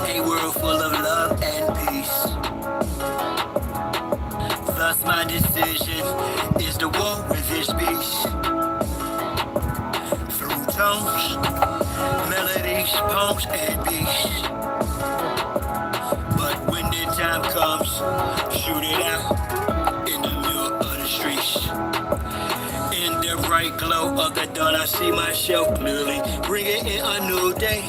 A world full of love and peace. Thus my decision is to walk with his peace. Through tones, melodies, poems, and beats. But when the time comes, shoot it out in the middle of the streets. In the bright glow of the dawn, I see myself clearly, bringing in a new day.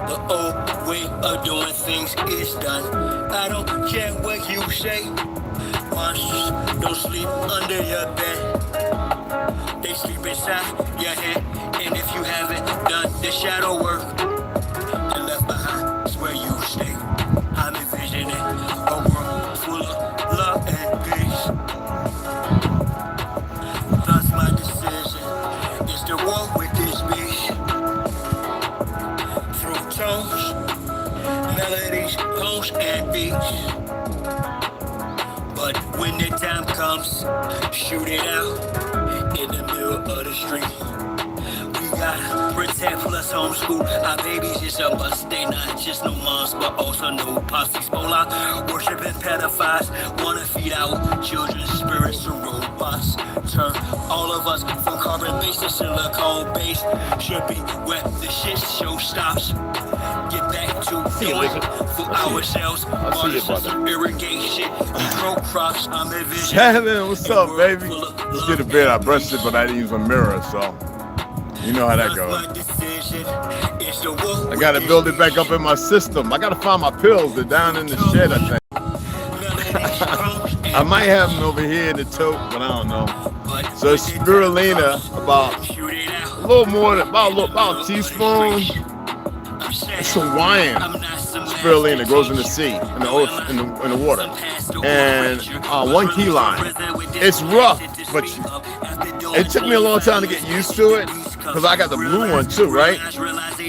The old way of doing things is done. I don't care what you say. Monsters don't sleep under your bed. They sleep inside your head. And if you haven't done the shadow work, and left behind is where you stay. I'm envisioning a world full of love and peace. Thus my decision is to walk with this beast. Through tones, melodies, poems, and beats. But when the time comes, shoot it out in the middle of the street. We gotta protect plus homeschool. Our babies is a must. They not just no moms, but also no pops. Ebola, worshiping pedophiles. Wanna feed our children's spirits to robots. Turn all of us from carbon-based to silicone-based. Should be where the shit show stops. Get back to doing for ourselves. Irrigation, control crops. I'm envisioning. Shannon, what's up, baby? Let's get a bit. I brushed it, but I didn't use a mirror, so you know how that goes. I gotta build it back up in my system. I gotta find my pills. They're down in the shed, I think. I might have them over here in the tote, but I don't know. So it's spirulina, about a little more than about a teaspoon. It's Hawaiian spirulina, grows in the sea, in the ocean, in the water, and 1 key lime. It's rough, but it took me a long time to get used to it because I got the blue one too, right?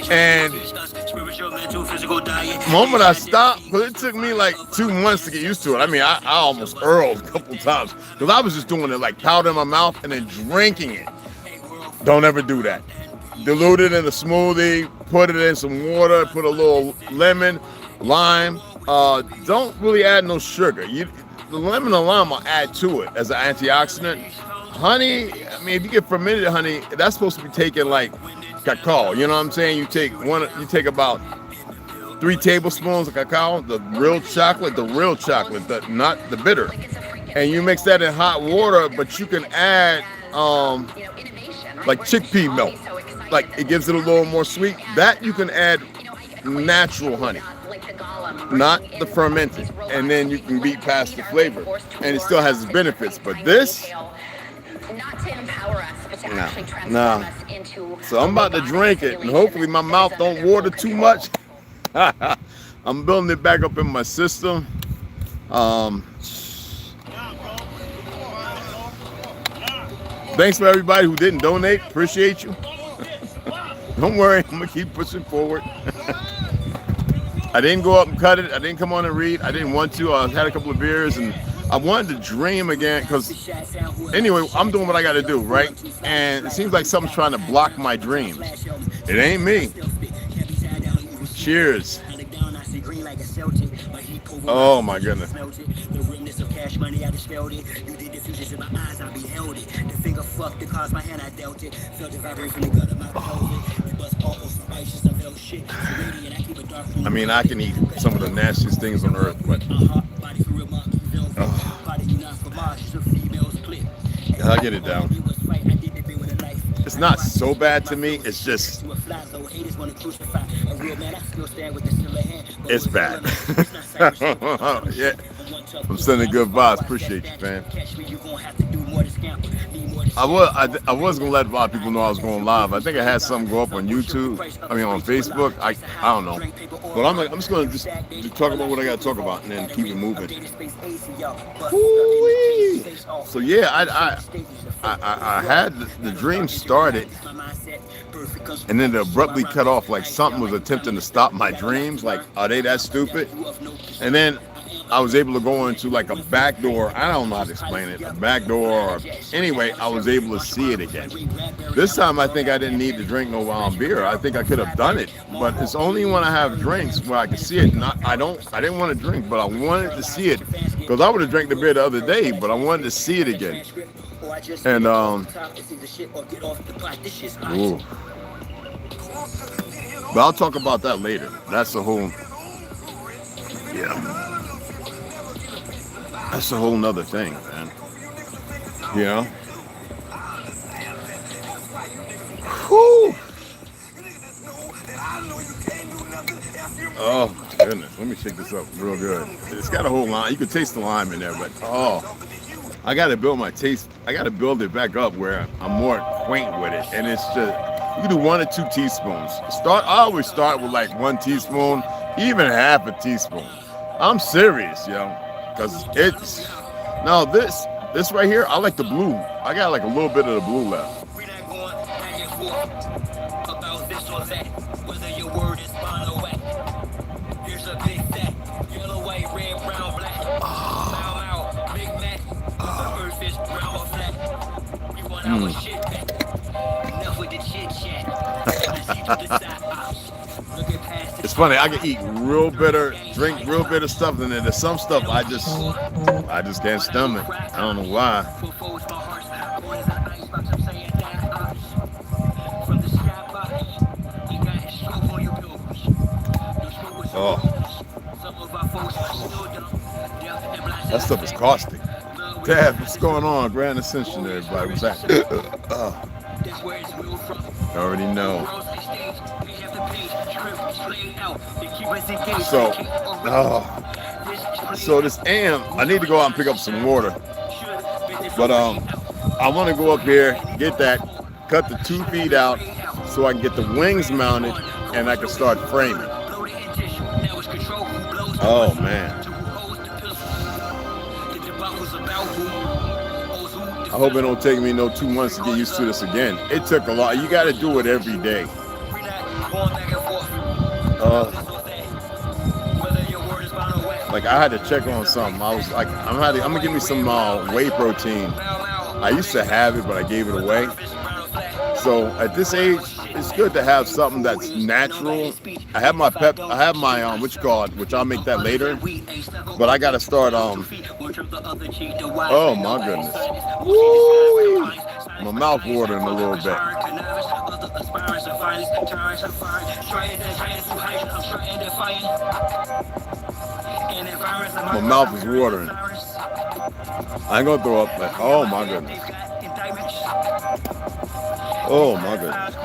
And the moment I stopped, because it took me like 2 months to get used to it. I mean, I almost earled a couple times because I was just doing it like powder in my mouth and then drinking it. Don't ever do that. Dilute it in a smoothie, put it in some water, put a little lemon, lime. Don't really add no sugar. The lemon and lime I'll add to it as an antioxidant. Honey, I mean, if you get fermented honey, that's supposed to be taken like cacao. You know what I'm saying? You take about 3 tablespoons of cacao, the real chocolate, not the bitter. And you mix that in hot water, but you can add like chickpea milk. Like it gives it a little more sweet. That you can add natural honey, not the fermented, and then you can beat past the flavor, and it still has its benefits. But this, no. So I'm about to drink it, and hopefully my mouth don't water too much. I'm building it back up in my system. Thanks for everybody who didn't donate. Appreciate you. Don't worry, I'm gonna keep pushing forward. I didn't go up and cut it. I didn't come on and read. I didn't want to. I had a couple of beers and I wanted to dream again because anyway, I'm doing what I got to do, right? And it seems like something's trying to block my dreams. It ain't me. Cheers. Oh my goodness. I mean, I can eat some of the nastiest things on earth, but I'll get it down. It's not so bad to me. It's just, it's bad. Yeah, I'm sending good vibes. Appreciate you, man. I was gonna let a lot of people know I was going live. I think I had something go up on YouTube. I mean, on Facebook. I don't know, but I'm just gonna just talk about what I gotta talk about and then keep it moving. Woo-wee. So yeah, I had the dream started, and then it abruptly cut off. Like something was attempting to stop my dreams. Like, are they that stupid? And then I was able to go into like a back door. I don't know how to explain it. A back door. Or, anyway, I was able to see it again. This time, I think I didn't need to drink no beer. I think I could have done it, but it's only when I have drinks where I can see it. I didn't want to drink, but I wanted to see it because I would have drank the beer the other day, but I wanted to see it again. And ooh. But I'll talk about that later. That's a whole, that's a whole nother thing, man. You know? Whew. Oh, goodness. Let me shake this up real good. It's got a whole lime. You can taste the lime in there, but I got to build my taste. I got to build it back up where I'm more acquainted with it. And it's just, you can do 1 or 2 teaspoons. I always start with like 1 teaspoon, even half a teaspoon. I'm serious, yo. Because it's, now this right here, I like the blue. I got like a little bit of the blue left. It's funny, I can eat real bitter, drink real bitter stuff, and then there's some stuff I just can't stomach. I don't know why. Oh, that stuff is caustic. Dad, what's going on? Grand Ascension, everybody. What's that? I already know. So this AM, I need to go out and pick up some water. But I want to go up here, get that, cut the 2 feet out so I can get the wings mounted and I can start framing. Oh man. I hope it don't take me no 2 months to get used to this again. It took a lot. You got to do it every day. Like I had to check on something. I was like, I'm gonna give me some whey protein. I used to have it, but I gave it away. So at this age, it's good to have something that's natural. I have my which I'll make that later. But I gotta start oh my goodness. Woo! My mouth watering a little bit. My mouth is watering. I ain't gonna throw up, but oh my goodness. Oh my goodness.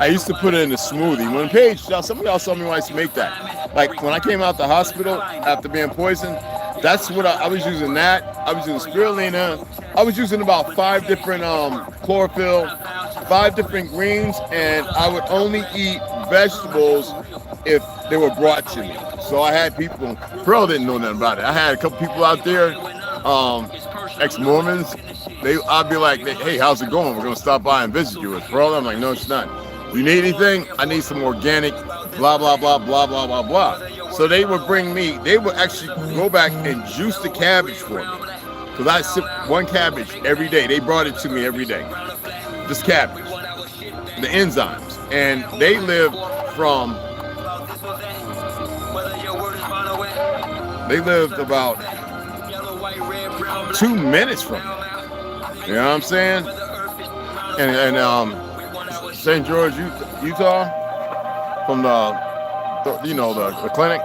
I used to put it in a smoothie. When Paige, some of y'all saw me when I used to make that. Like when I came out the hospital after being poisoned, that's what I was using that. I was using spirulina. I was using about 5 different chlorophyll, 5 different greens, and I would only eat vegetables if they were brought to me. So I had people, Pearl didn't know nothing about it. I had a couple people out there, ex-Mormons. I'd be like, hey, how's it going? We're gonna stop by and visit you. It's Pearl. I'm like, no, it's not. You need anything? I need some organic, blah, blah, blah, blah, blah, blah, blah. So they would bring me, they would actually go back and juice the cabbage for me. Because I sip 1 cabbage every day. They brought it to me every day. Just cabbage. The enzymes. And they lived about 2 minutes from me. You know what I'm saying? And St. George, Utah, from the clinic.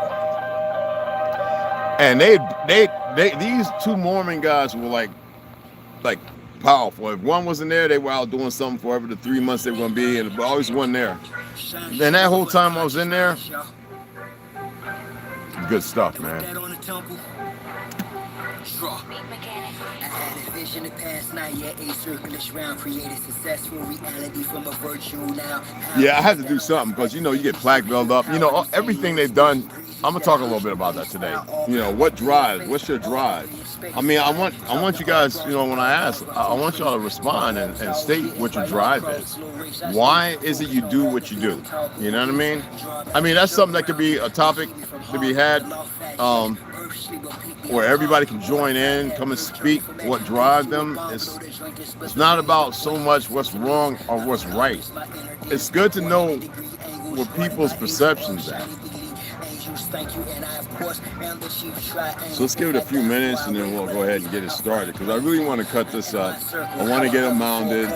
And these 2 Mormon guys were like powerful. If one wasn't there, they were out doing something for whatever the 3 months they were gonna be, and always one there. And that whole time I was in there, good stuff, man. Yeah, I had to do something because you get plaque build up. Everything they've done I'm gonna talk a little bit about that today. You know, what drives? What's your drive? I mean, I want you guys, you know, when I ask, I want y'all to respond and state what your drive is. Why is it you do what you do? You know what I mean? I mean, that's something that could be a topic to be had, where everybody can join in, come and speak what drives them. It's not about so much what's wrong or what's right. It's good to know what people's perceptions are. So let's give it a few minutes and then we'll go ahead and get it started, because I really want to cut this up. I want to get them mounded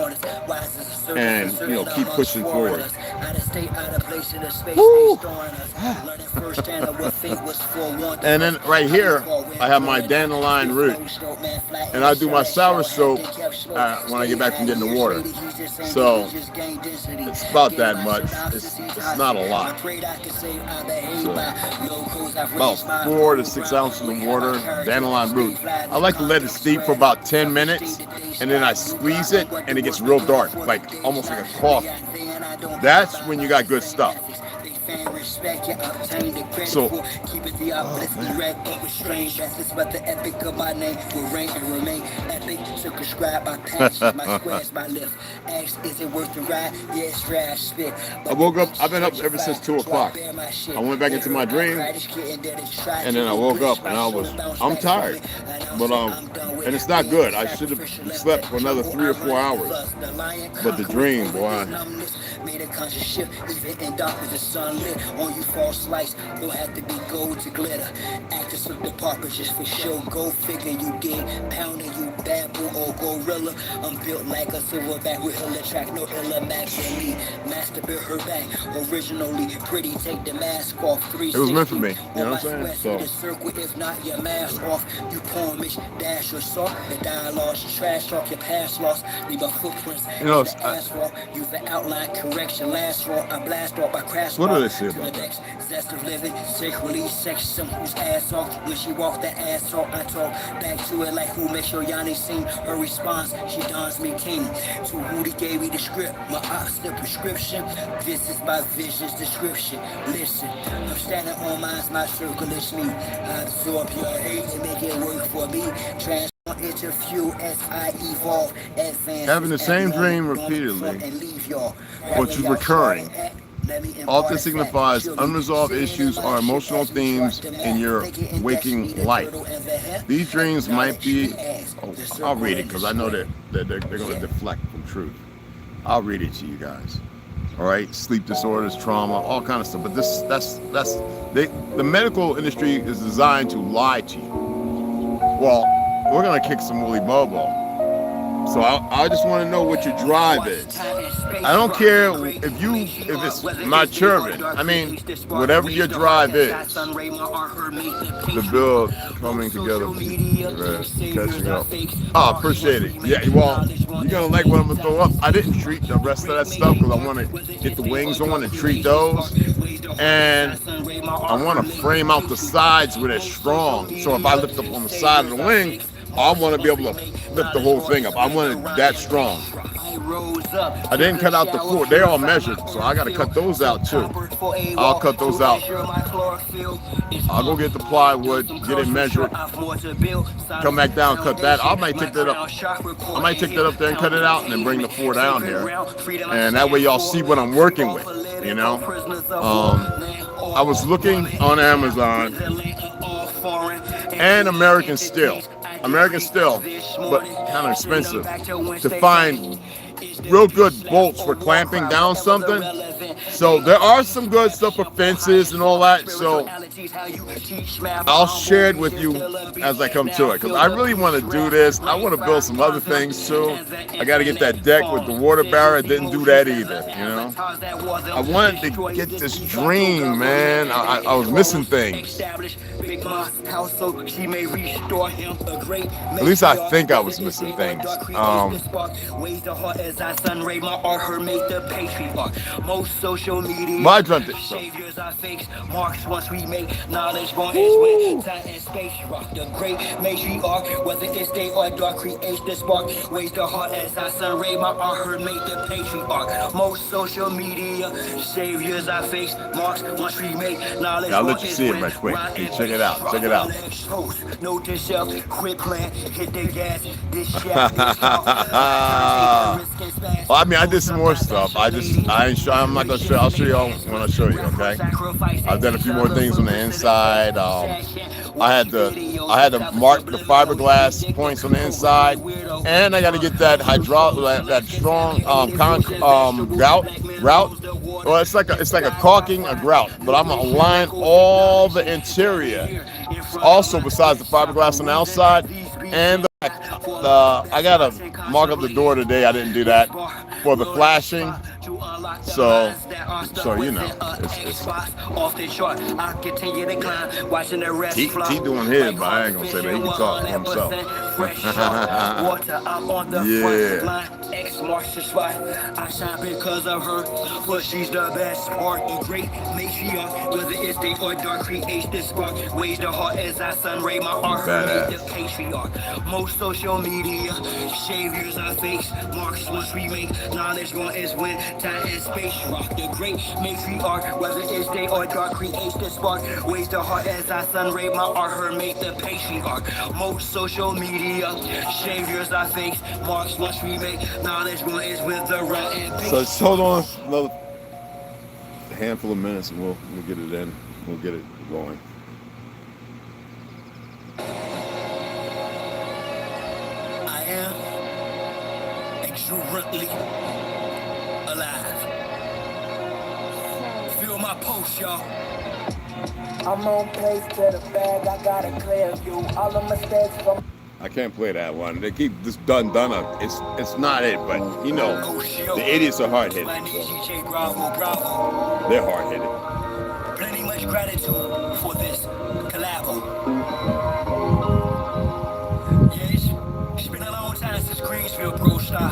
and, you know, keep pushing forward. Woo! And then right here, I have my dandelion root, and I do my sour soap when I get back from getting the water. So it's about that much. It's not a lot. So, about 4 to 6 ounces of water, dandelion root. I like to let it steep for about 10 minutes, and then I squeeze it, and it gets real dark, like almost like a coffee. That's when you got good stuff. So, I woke up, I've been up ever since 2 o'clock. I went back into my dream, and then I woke up, and I'm tired, but and it's not good. I should have slept for another 3 or 4 hours, but the dream, boy. Made a conscious shift, even in darkness, the sun lit on you, false lights. Don't have to be gold to glitter. Actors with the poppers just for show. Go figure, you dig, pounding you bamboo or gorilla. I'm built like a silverback with hella track, no illa max than me. Masturbate her back, originally pretty. Take the mask off. 360. It was meant for me, you know what I'm saying? So. The circle, if not your mask off, you pornish, dash your salt. The dialogue's trash talk, your past lost. Leave a footprints. You know, use the outline. Correction, last roll, I blast off, I crash. What do they say about that? Zest of living, secretly sex, some whose ass off. When she walked the ass off, I talk back to it like who makes sure Yanni sing. Her response, she dons me king. To who they gave me the script, my ops the prescription. This is my vision's description. Listen, I'm standing on mine, my circle is me. I absorb your hate and make it work for me. Interview as I evolve, advance. Having the same dream repeatedly, which is recurring, often signifies unresolved issues or emotional themes in your waking life. These dreams might be, I'll read it because I know that they're going to deflect from truth. I'll read it to you guys. All right, sleep disorders, trauma, all kind of stuff. But the medical industry is designed to lie to you. Well, we're gonna kick some woolly bobo. So I just want to know what your drive is. I don't care if it's my children. I mean, whatever your drive is. The build coming together, catching up. Oh, appreciate it. Yeah, well, you're gonna like what I'm gonna throw up. I didn't treat the rest of that stuff because I want to get the wings on and treat those. And I want to frame out the sides where they're strong. So if I lift up on the side of the wing, I want to be able to lift the whole thing up. I want it that strong. I didn't cut out the floor. They're all measured, so I got to cut those out too. I'll cut those out. I'll go get the plywood, get it measured, come back down, cut that. I might take that up. I might take that up there and cut it out, and then bring the floor down here. And that way y'all see what I'm working with. You know. I was looking on Amazon and American Steel, but kind of expensive to find real good bolts for clamping down something. So there are some good stuff for fences and all that. So I'll share it with you as I come to it, because I really want to do this. I want to build some other things too. I got to get that deck with the water barrier. Didn't do that either, you know. I wanted to get this dream, man. I was missing things. Big my house so she may restore him a great. At least I think I was missing things. Ways the heart as I sun ray my art her make the patriarch. Most social media. But I dreamt it. So. Saviors are fakes. Marks once we make knowledge born is with time and space rock. The great matriarch, whether it's day or dark, creates the spark. Ways the heart as I sun ray my art her make the patriarch. Most social media. Saviors are fakes. Marks once we make knowledge. I'll let you see it right quick. Hey, check it out. Check it out. Note to self, quit playing, hit the gas. This well, I mean, I did some more stuff. I'm not gonna show. I'll show you when I show you. Okay. I've done a few more things on the inside. I had to mark the fiberglass points on the inside, and I got to get that that strong grout. Well, it's like a caulking, a grout, but I'm gonna line all the interior. Also, besides the fiberglass on the outside and the back, I gotta mark up the door today. I didn't do that for the flashing. So you know, it's T doing his, but I ain't gonna say that. He can talk for himself. Yeah. I shine because of her, but she's the best part. A great matriarch, whether it's day or dark, creates this spark. Ways the heart as I sun ray my art. The patriarch. Most social media saviors are fakes. Marks once we make knowledge one is when time and space rock. The great matriarch, whether it's day or dark, creates the spark. Ways the heart as I sun ray my art. Her make the patriarch. Most social media saviors are fakes. Marks once we make knowledge one is with the right and peace. So just hold on another handful of minutes and we'll get it in. We'll get it going. I am exuberantly alive. Feel my pulse, y'all. I'm on place to the bag, I got a clear view. All the mistakes from I can't play that one. They keep this done up. It's not it, but you know, the idiots are hard headed. So. They're hard headed. Plenty much gratitude for this collabo. Yeah, it's been a long time since Greensfield Pro Star.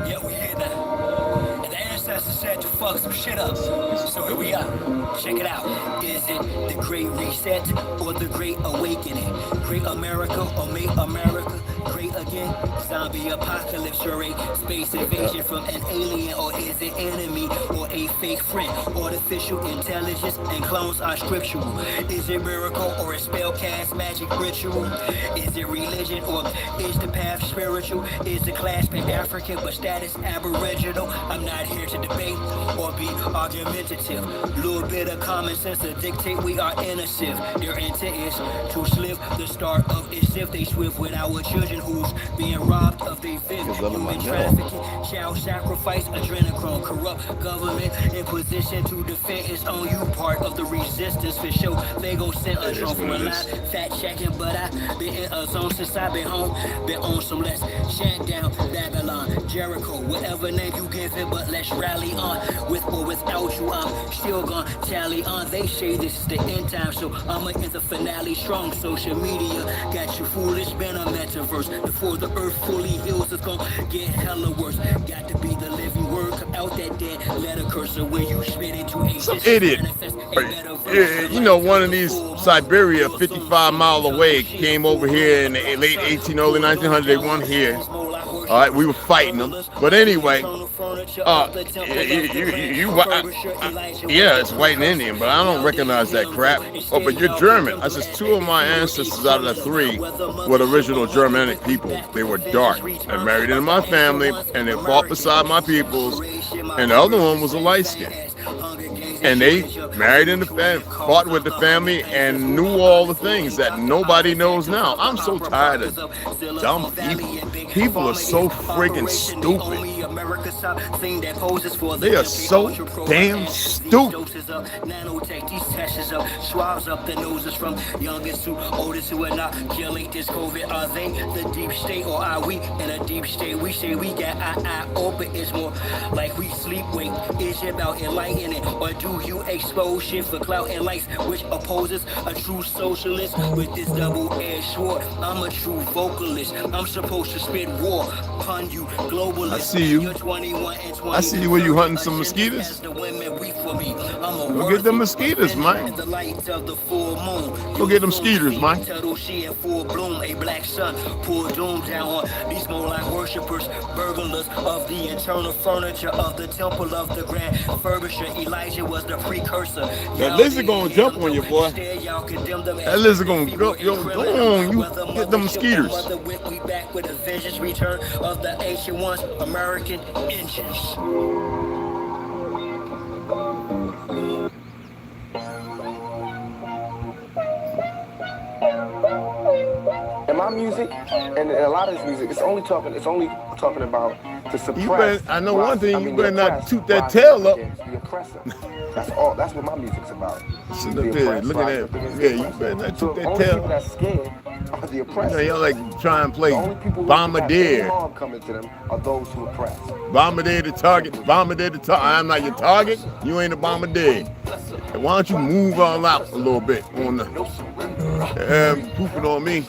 Yeah, we hear that. And the ancestors said to fuck some shit up. So here we are. Check it out. Is it the Great Reset or the Great Awakening? Great America or make America great again? Zombie apocalypse or a space invasion from an alien, or is it enemy or a fake friend? Artificial intelligence and clones are scriptural. Is it miracle or a spell cast magic ritual? Is it religion or is the path spiritual? Is the class Pan-African but status aboriginal? I'm not here to debate or be argumentative. Little bit of common sense to dictate we are innocent. Their intent is to slip. The start of is if they swift with our children who's being robbed of their vision. Human trafficking, child sacrifice, adrenochrome, corrupt government in position to defend its own. You part of the resistance for sure. They go send a drone from a line, fat checking, but I been in a zone since I been home. Been on some less shut down Babylon, Jericho, whatever name you give it, but let's rally on. With or without you, I'm still gonna tally on. They say this is the end time, so I'ma end the finale strong. Social media got you foolish, been a metaverse. Before the earth fully heals, it's gonna get hella worse. Got to be the living word, come out that dead letter cursor when you spit into a some idiot. You know, one of these Siberia, 55 miles away, came over here in the late 18, early 1900s. They won here. All right, we were fighting them. But anyway, yeah, it's white and Indian, but I don't recognize that crap. Oh, but you're German. I said 2 of my ancestors out of the 3 were the original Germanic people. They were dark. I married into my family, and they fought beside my peoples, and the other one was a light skin. And they married in the family, fought with the family, and knew all the things that nobody knows now. I'm so tired of dumb people. People are so freaking stupid. They are so damn stupid. Swabs up the noses from youngest to oldest who inoculate this COVID. Are they the deep state or are we in a deep state? We say we got our eye open. It's more like we sleep wake. Is it about enlightening or do True hue exposure for clout and likes, which opposes a true socialist with this double-edged sword. I'm a true vocalist. I'm supposed to spit war upon you, globalist. I see you. You're 21 and 20. I see you when you hunting some mosquitoes. Go get them mosquitoes, man. Go get them skeeters, man. She in full bloom, a black sun pour doom down on these more like worshipers, burglars of the internal furniture of the temple of the grand furbisher. Elijah was the precursor. That lizard gonna jump on you, boy. That lizard gonna go, yo, go on, you get them mosquitoes. We back with a vengeance, return of the ancient ones, American engines. In my music, and a lot of this music, it's only talking about to suppress. I know one thing, you better not toot that tail up. The oppressor. That's all. That's what my music's about. Sit up there, look at that. Yeah, you better not toot that tail. People that's scared are the oppressors. Y'all like try and play Bombardier. Harm coming to them are those who oppress. Bombardier the target. Bombardier the target. I'm not your target. You ain't a bombardier. Why don't you move all out a little bit on the pooping on me?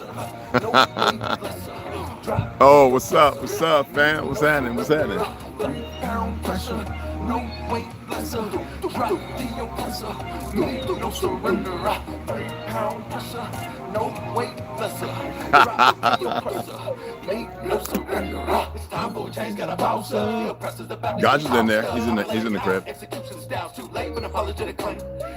Oh, what's up? What's up, fam? What's happening? What's happening? God's in there. He's in the crib.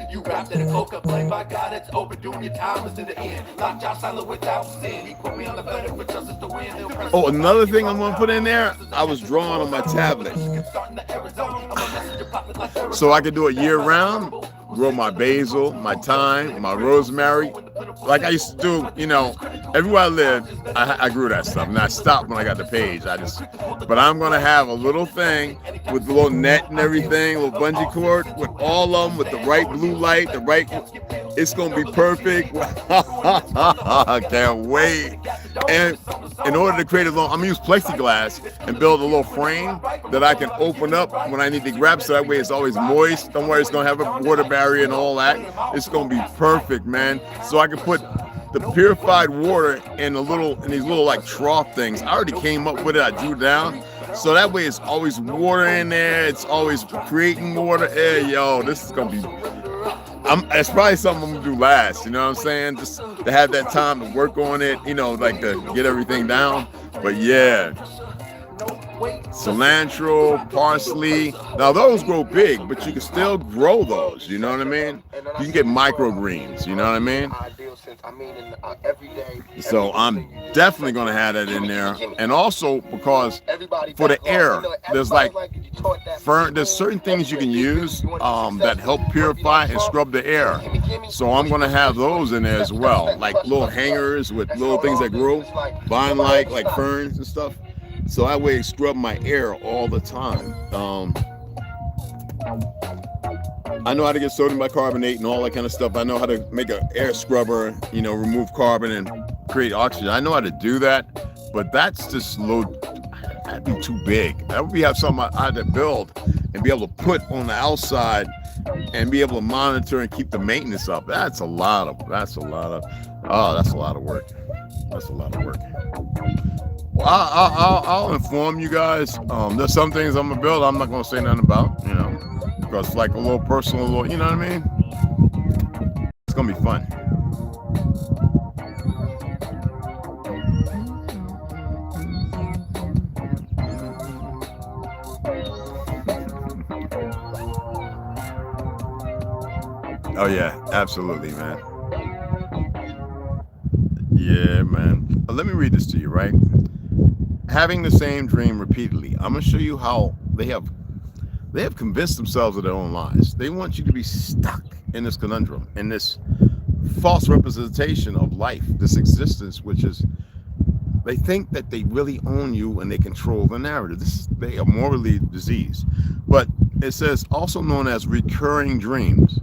You wrapped in a coca, played by God, it's overdue. Your time is to the end. Lock Jah silent without sin. He put me on the better for justice to win. Oh, another thing I'm gonna put in there, I was drawing on my tablet. So I could do it year round, grow my basil, my thyme, my rosemary. Like I used to do, you know, everywhere I lived, I grew that stuff. And I stopped when I got the page. But I'm gonna have a little thing with the little net and everything, little bungee cord with all of them, with the right blue light, it's gonna be perfect. I can't wait. And in order to create I'm gonna use plexiglass and build a little frame that I can open up when I need to grab, so that way it's always moist. Don't worry, it's gonna have a water barrier and all that. It's gonna be perfect, man. So I can put the purified water in these little like trough things. I already came up with it. I drew down. So that way it's always water in there. It's always creating water. Hey, yo, this is gonna be. It's probably something I'm gonna do last. You know what I'm saying? Just to have that time to work on it. You know, like to get everything down. But yeah. Cilantro, parsley. Now those grow big, but you can still grow those. You know what I mean? You can get microgreens. You know what I mean? So I'm definitely gonna have that in there, and also because for the air, there's like there's certain things you can use that help purify and scrub the air. So I'm gonna have those in there as well, like little hangers with little things that grow, vine-like, like ferns and stuff. So that way, scrub my air all the time. I know how to get sodium bicarbonate and all that kind of stuff. I know how to make an air scrubber, you know, remove carbon and create oxygen. I know how to do that, but that's just that'd be too big. That would have something I had to build and be able to put on the outside and be able to monitor and keep the maintenance up. That's a lot of work. That's a lot of work. Well, I'll inform you guys. There's some things I'm gonna build I'm not gonna say nothing about, you know, because like a little personal, you know what I mean? It's gonna be fun. Oh yeah, absolutely, man. Yeah, man. Let me read this to you, right? Having the same dream repeatedly. I'm gonna show you how they have convinced themselves of their own lies. They want you to be stuck in this conundrum, in this false representation of life, this existence, which is they think that they really own you and they control the narrative. They are morally diseased. But it says also known as recurring dreams.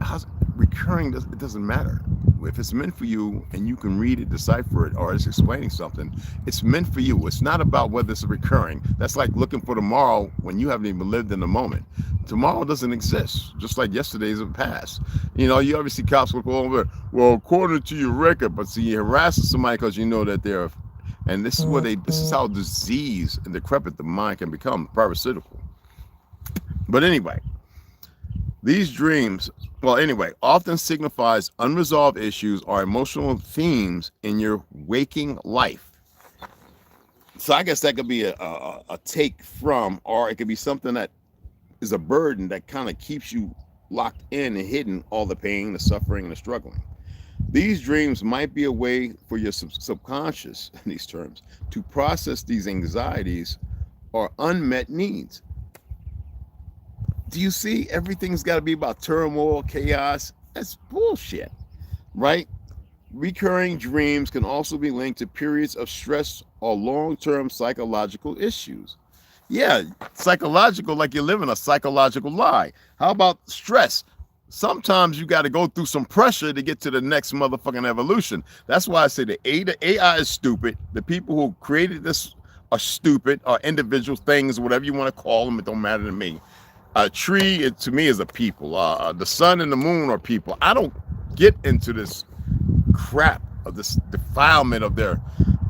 How's recurring? It doesn't matter. if it's meant for you and you can read it, decipher it, or it's explaining something, it's meant for you. It's not about whether it's recurring. That's like looking for tomorrow when you haven't even lived in the moment. Tomorrow doesn't exist, just like yesterday's have passed. You know, you obviously cops will go over, well, according to your record, but see, you're harassing somebody because you know that they're, and this is how diseased and decrepit the mind can become, parasitical. But anyway, these dreams, often signifies unresolved issues or emotional themes in your waking life. So I guess that could be a take from, or it could be something that is a burden that kind of keeps you locked in and hidden all the pain, the suffering, and the struggling. These dreams might be a way for your subconscious, in these terms, to process these anxieties or unmet needs. Do you see? Everything's got to be about turmoil, chaos. That's bullshit, right? Recurring dreams can also be linked to periods of stress or long-term psychological issues. Yeah, psychological, like you're living a psychological lie. How about stress? Sometimes you got to go through some pressure to get to the next motherfucking evolution. That's why I say the AI is stupid. The people who created this are stupid, or individual things, whatever you want to call them. It don't matter to me. A tree, to me, is a people. The sun and the moon are people. I don't get into this crap of this defilement of their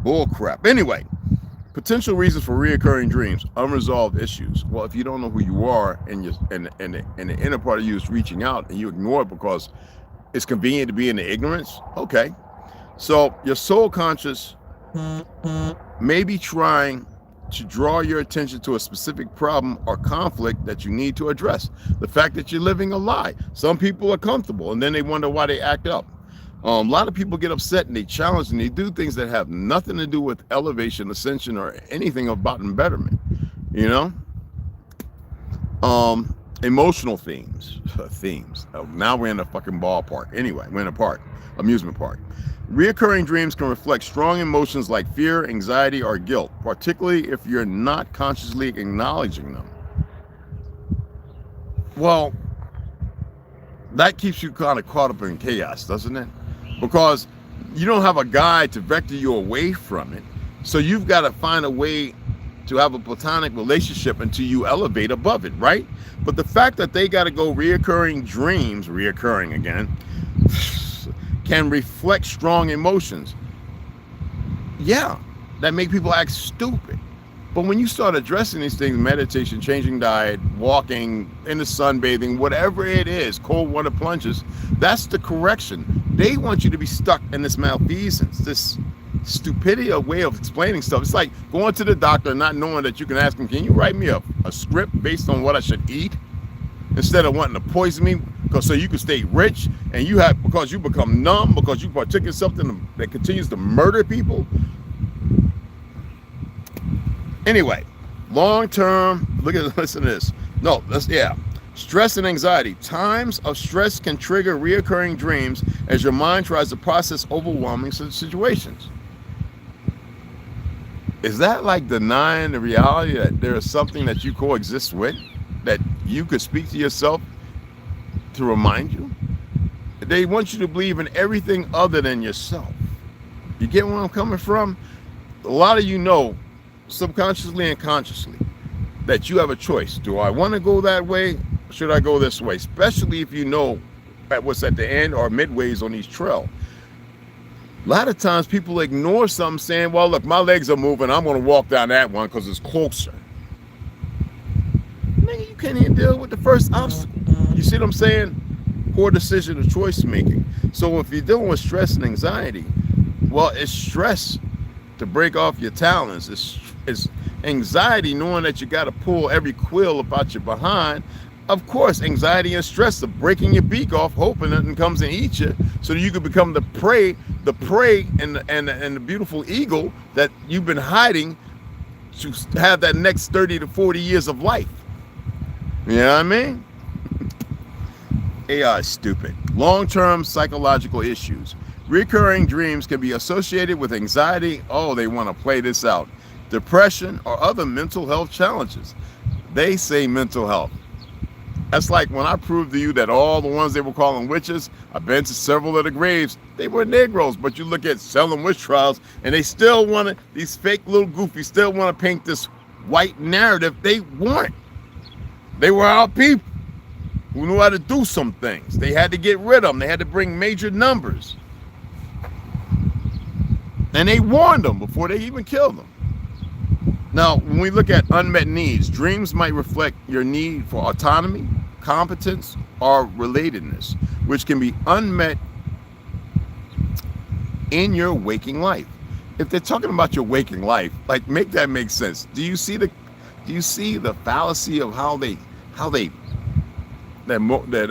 bull crap. Anyway, potential reasons for reoccurring dreams, unresolved issues. Well, if you don't know who you are and the inner part of you is reaching out and you ignore it because it's convenient to be in the ignorance, okay. So your soul conscious may be trying to draw your attention to a specific problem or conflict that you need to address. The fact that you're living a lie. Some people are comfortable and then they wonder why they act up. A lot of people get upset and they challenge and they do things that have nothing to do with elevation, ascension, or anything about betterment, you know? Emotional themes. Now we're in a fucking ballpark. Anyway, we're in a park, amusement park. Reoccurring dreams can reflect strong emotions like fear, anxiety, or guilt, particularly if you're not consciously acknowledging them. Well, that keeps you kind of caught up in chaos, doesn't it? Because you don't have a guide to vector you away from it. So you've got to find a way to have a platonic relationship until you elevate above it, right? But the fact that they got to go reoccurring dreams, reoccurring again, can reflect strong emotions. Yeah, that make people act stupid. But when you start addressing these things, meditation, changing diet, walking, in the sun bathing, whatever it is, cold water plunges, that's the correction. They want you to be stuck in this malfeasance, this stupidity of way of explaining stuff. It's like going to the doctor and not knowing that you can ask him, can you write me a script based on what I should eat? Instead of wanting to poison me so you can stay rich, and because you become numb, because you partake in something that continues to murder people. Anyway, long-term, listen to this. Stress and anxiety. Times of stress can trigger reoccurring dreams as your mind tries to process overwhelming situations. Is that like denying the reality that there is something that you coexist with, that you could speak to yourself to remind you? They want you to believe in everything other than yourself. You get where I'm coming from? A lot of you know, subconsciously and consciously, that you have a choice. Do I want to go that way? Or should I go this way? Especially if you know what's at the end or midways on each trail. A lot of times people ignore something saying, well, look, my legs are moving. I'm going to walk down that one because it's closer. Nigga, you can't even deal with the first obstacle. You see what I'm saying? Poor decision of choice making. So if you're dealing with stress and anxiety, well, it's stress to break off your talons. It's anxiety knowing that you got to pull every quill about your behind. Of course, anxiety and stress of breaking your beak off, hoping nothing comes and eats you, so that you can become the prey and the beautiful eagle that you've been hiding to have that next 30 to 40 years of life. You know what I mean? AI is stupid. Long-term psychological issues. Recurring dreams can be associated with anxiety. Oh, they want to play this out. Depression or other mental health challenges. They say mental health. That's like when I proved to you that all the ones they were calling witches, I've been to several of the graves, they were Negroes. But you look at Salem witch trials, and they still want to, these fake little goofies still want to paint this white narrative. They weren't. They were our people who knew how to do some things. They had to get rid of them. They had to bring major numbers. And they warned them before they even killed them. Now, when we look at unmet needs, dreams might reflect your need for autonomy, competence, or relatedness, which can be unmet in your waking life. If they're talking about your waking life, like, make that make sense. Do you see the fallacy of how the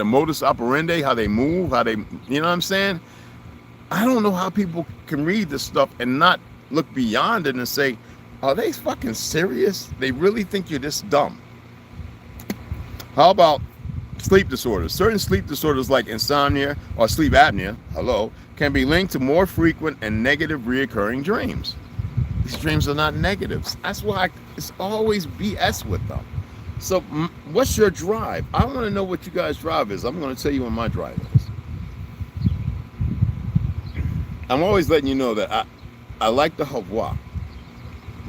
modus operandi, how they move, how they, you know what I'm saying? I don't know how people can read this stuff and not look beyond it and say, are they fucking serious? They really think you're this dumb? How about sleep disorders? Certain sleep disorders like insomnia or sleep apnea, can be linked to more frequent and negative reoccurring dreams. These dreams are not negatives. That's why it's always BS with them. So what's your drive? I want to know what you guys' drive is. I'm going to tell you what my drive is. I'm always letting you know that I like the Hawa,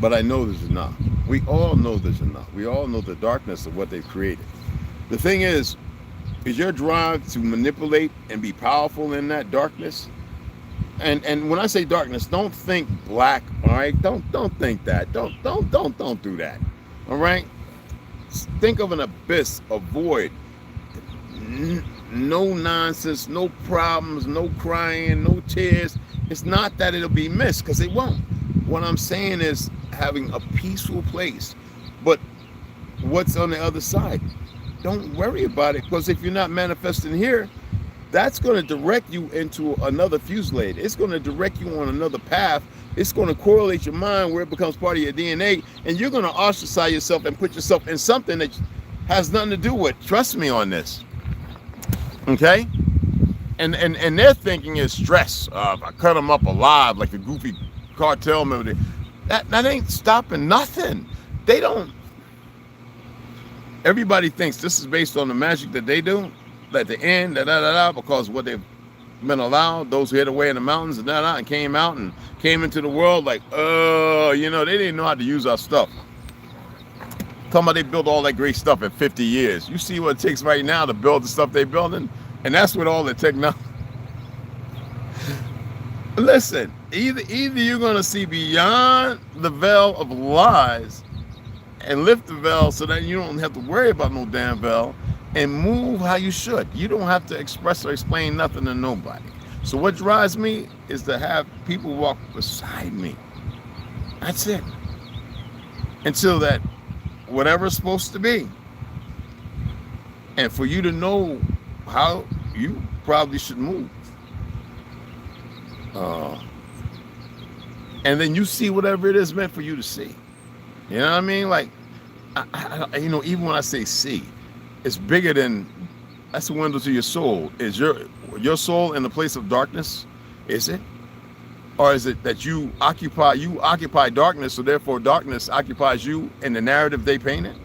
but I know there's enough. We all know there's enough. We all know the darkness of what they've created. The thing is your drive to manipulate and be powerful in that darkness. And when I say darkness, don't think black, all right? Don't think that. Don't do that. All right? Think of an abyss, a void. No nonsense, no problems, no crying, no tears. It's not that it'll be missed, because it won't. What I'm saying is having a peaceful place. But what's on the other side? Don't worry about it, because if you're not manifesting here, that's going to direct you into another fusillade. It's going to direct you on another path. It's going to correlate your mind where it becomes part of your DNA, and you're going to ostracize yourself and put yourself in something that has nothing to do with. Trust me on this. Okay? And their thinking is stress. I cut them up alive like the goofy cartel member. That ain't stopping nothing. They don't. Everybody thinks this is based on the magic that they do. At the end, because what they've been allowed, those who hid away in the mountains and came out and came into the world like, they didn't know how to use our stuff. Talking about they built all that great stuff in 50 years. You see what it takes right now to build the stuff they're building, and that's with all the technology. Listen, either you're gonna see beyond the veil of lies and lift the veil so that you don't have to worry about no damn veil, and move how you should. You don't have to express or explain nothing to nobody. So what drives me is to have people walk beside me. That's it. Until that whatever's supposed to be. And for you to know how you probably should move. And then you see whatever it is meant for you to see. You know what I mean? Like, even when I say see, it's bigger than, that's the window to your soul. Is your soul in the place of darkness? Is it? Or is it that you occupy darkness, so therefore darkness occupies you in the narrative they painted?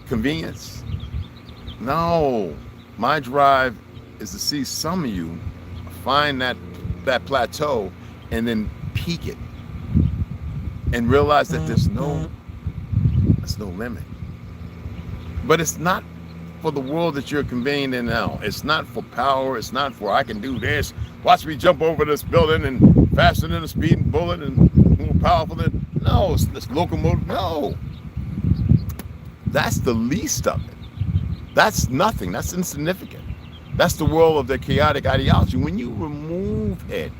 Convenience? No. My drive is to see some of you find that plateau and then peak it and realize that there's no limit. But it's not for the world that you're conveying in now. It's not for power. It's not for I can do this. Watch me jump over this building and faster than a speeding bullet and more powerful than. No, it's this locomotive. No. That's the least of it. That's nothing. That's insignificant. That's the world of the chaotic ideology. When you remove it,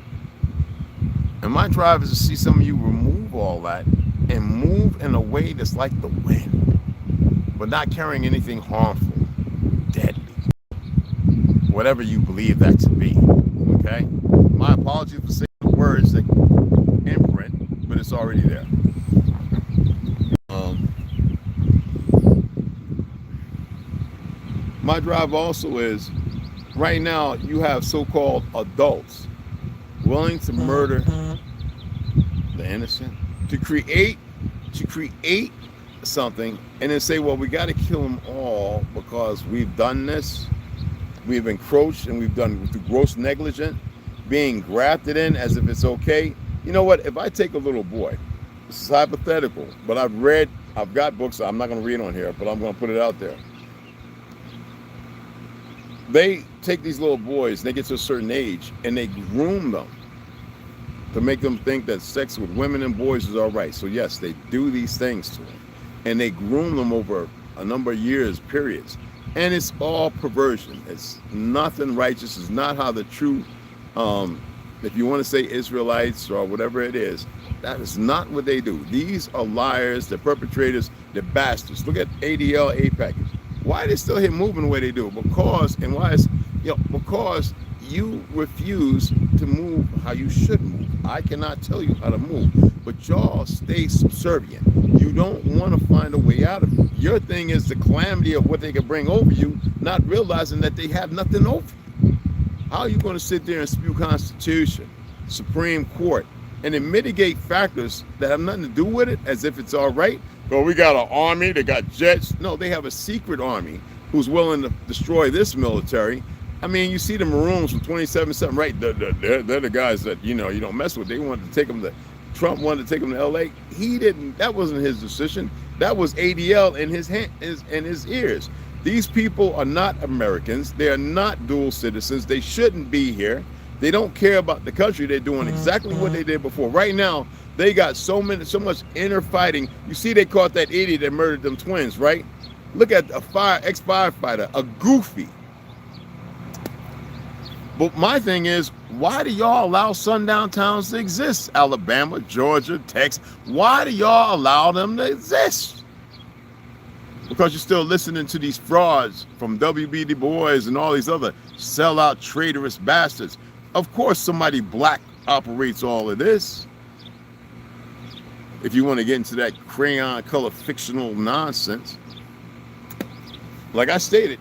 and my drive is to see some of you remove all that and move in a way that's like the wind, but not carrying anything harmful, deadly, whatever you believe that to be. Okay? My apologies for saying the words that imprint, but it's already there. My drive also is, right now you have so-called adults willing to murder the innocent, to create something and then say, well, we got to kill them all because we've done this, we've encroached, and we've done through gross negligence, being grafted in as if it's okay. You know what? If I take a little boy, this is hypothetical, but I've got books I'm not going to read on here, but I'm going to put it out there. They take these little boys, and they get to a certain age, and they groom them to make them think that sex with women and boys is all right. So yes, they do these things to them, and they groom them over a number of years, periods, and it's all perversion. It's nothing righteous. It's not how the true, if you want to say Israelites or whatever it is, that is not what they do. These are liars, they're perpetrators, they're bastards. Look at ADL, APAC. Why are they still here moving the way they do? Because you refuse to move how you should move. I cannot tell you how to move, but y'all stay subservient. You don't want to find a way out of it. Your thing is the calamity of what they can bring over you, not realizing that they have nothing over you. How are you going to sit there and spew Constitution, Supreme Court, and then mitigate factors that have nothing to do with it as if it's all right? Well, we got an army, they got jets. No, they have a secret army who's willing to destroy this military. I mean, you see the Maroons from 27-something, right? They're the guys that, you don't mess with. They wanted to take them to, Trump wanted to take them to LA. He didn't, that wasn't his decision. That was ADL in his ears. These people are not Americans. They are not dual citizens. They shouldn't be here. They don't care about the country. They're doing exactly what they did before. Right now, they got so much inner fighting. You see, they caught that idiot that murdered them twins, right? Look at a ex-firefighter, a goofy. But my thing is, why do y'all allow sundown towns to exist? Alabama, Georgia, Texas. Why do y'all allow them to exist? Because you're still listening to these frauds from W.B. Du Bois and all these other sellout, traitorous bastards. Of course, somebody black operates all of this. If you want to get into that crayon color fictional nonsense. Like I stated,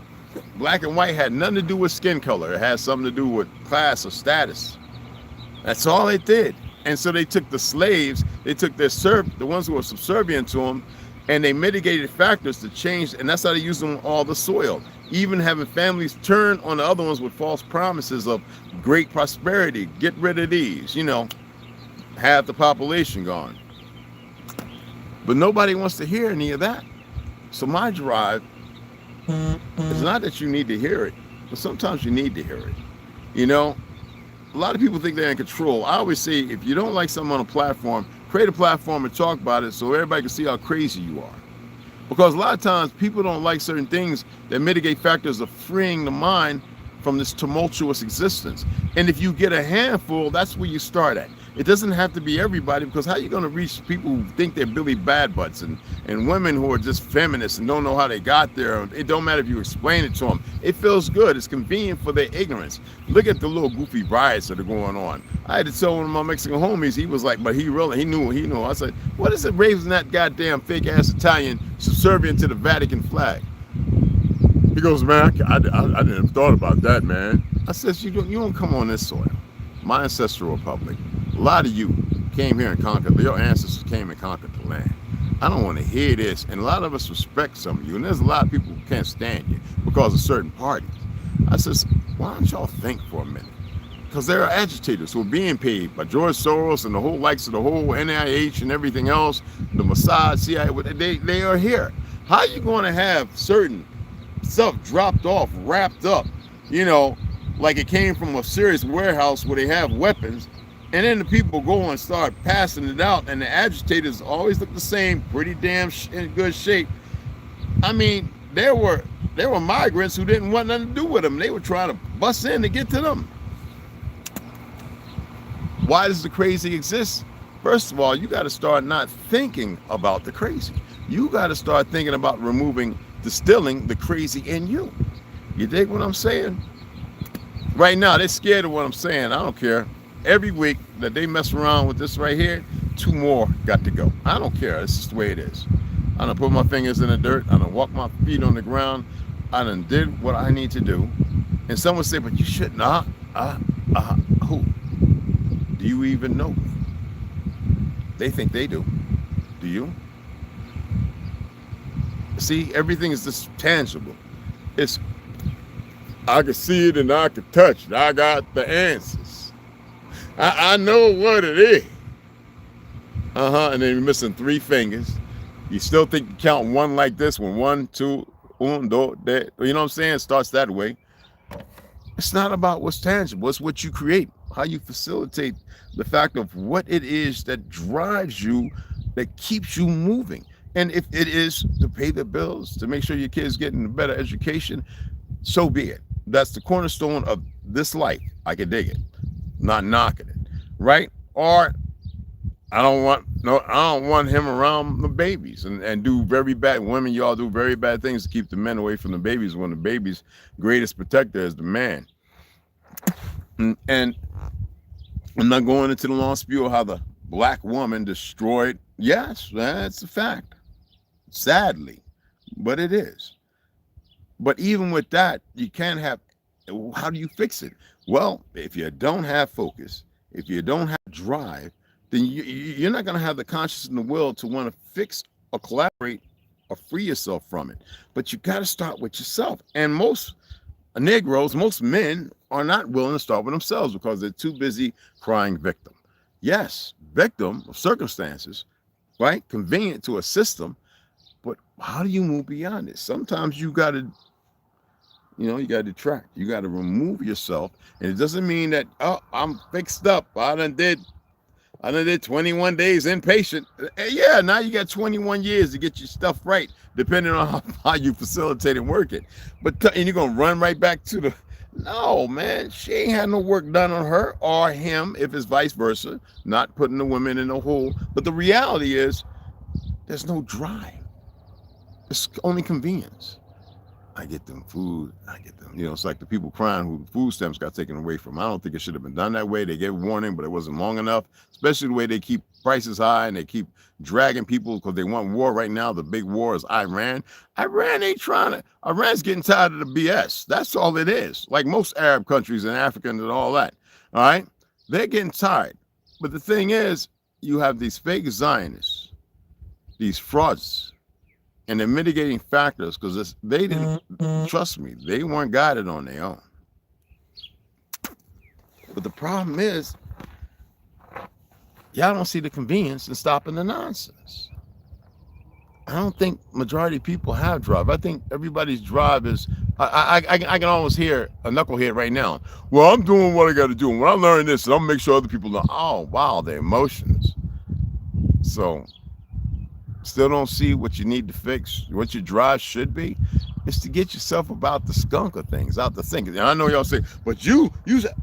black and white had nothing to do with skin color. It had something to do with class or status. That's all it did. And so they took the slaves, they took the ones who were subservient to them, and they mitigated factors to change, and that's how they use them on all the soil. Even having families turn on the other ones with false promises of great prosperity. Get rid of these, have the population gone. But nobody wants to hear any of that. So my drive is not that you need to hear it, but sometimes you need to hear it. A lot of people think they're in control. I always say, if you don't like something on a platform, create a platform and talk about it so everybody can see how crazy you are. Because a lot of times people don't like certain things that mitigate factors of freeing the mind from this tumultuous existence. And if you get a handful, that's where you start at. It doesn't have to be everybody, because how are you going to reach people who think they're Billy Bad Butts and women who are just feminists and don't know how they got there? It don't matter if you explain it to them. It feels good. It's convenient for their ignorance. Look at the little goofy riots that are going on. I had to tell one of my Mexican homies, he was like, but he knew. I said, what is it raising that goddamn fake ass Italian subservient to the Vatican flag? He goes, man, I didn't have thought about that, man. I said, you don't come on this soil. My ancestral republic. A lot of you came here and conquered. Your ancestors came and conquered the land. I don't want to hear this. And a lot of us respect some of you. And there's a lot of people who can't stand you because of certain parties. I says, why don't y'all think for a minute? Because there are agitators who are being paid by George Soros and the whole likes of the whole NIH and everything else, the Mossad, CIA, they are here. How are you going to have certain stuff dropped off, wrapped up, like it came from a serious warehouse where they have weapons, and then the people go and start passing it out, and the agitators always look the same, pretty damn in good shape. I mean, there were migrants who didn't want nothing to do with them. They were trying to bust in to get to them. Why does the crazy exist? First of all, you got to start not thinking about the crazy. You got to start thinking about distilling the crazy in you. You dig what I'm saying? Right now, they're scared of what I'm saying. I don't care. Every week that they mess around with this right here, 2 more got to go. I don't care. It's just the way it is. I done put my fingers in the dirt. I done walked my feet on the ground. I done did what I need to do. And someone say, but you shouldn't. Who? Do you even know? They think they do. Do you? See, everything is just tangible. It's, I can see it and I can touch it. I got the answers. I know what it is. And then you're missing 3 fingers. You still think you count one like this one. 1, 2, un, dos, that. You know what I'm saying? It starts that way. It's not about what's tangible. It's what you create, how you facilitate the fact of what it is that drives you, that keeps you moving. And if it is to pay the bills, to make sure your kids getting a better education, so be it. That's the cornerstone of this life. I can dig it. Not knocking it, right? Or I don't want him around the babies and do very bad. Women, y'all do very bad things to keep the men away from the babies when the baby's greatest protector is the man. And I'm not going into the long spiel how the black woman destroyed. Yes, that's a fact. Sadly, but it is. But even with that, you can't have, how do you fix it? Well, if you don't have focus, if you don't have drive, then you're not going to have the conscience and the will to want to fix or collaborate or free yourself from it. But you got to start with yourself. And most Negroes, most men are not willing to start with themselves because they're too busy crying victim. Yes, victim of circumstances, right? Convenient to a system. But how do you move beyond it? Sometimes you got to, you got to detract. You got to remove yourself. And it doesn't mean that, oh, I'm fixed up. I done did 21 days inpatient. Yeah, now you got 21 years to get your stuff right, depending on how you facilitate and work it. But and you're going to run right back to the, no, man, she ain't had no work done on her or him, if it's vice versa, not putting the women in a hole. But the reality is there's no drive. It's only convenience. I get them food. I get them, it's like the people crying who food stamps got taken away from. I don't think it should have been done that way. They gave warning, but it wasn't long enough, especially the way they keep prices high and they keep dragging people because they want war right now. The big war is Iran. Iran's getting tired of the BS. That's all it is. Like most Arab countries and Africans and all that. All right. They're getting tired. But the thing is, you have these fake Zionists, these frauds, and the mitigating factors, because they didn't, trust me, they weren't guided on their own. But the problem is, y'all don't see the convenience in stopping the nonsense. I don't think majority of people have drive. I think everybody's drive is, I can almost hear a knucklehead right now. Well, I'm doing what I got to do. And when I learn this, I'm gonna make sure other people know, oh, wow, their emotions. So, still don't see what you need to fix. What your drive should be is to get yourself about the skunk of things, out the thinking. And I know y'all say, but you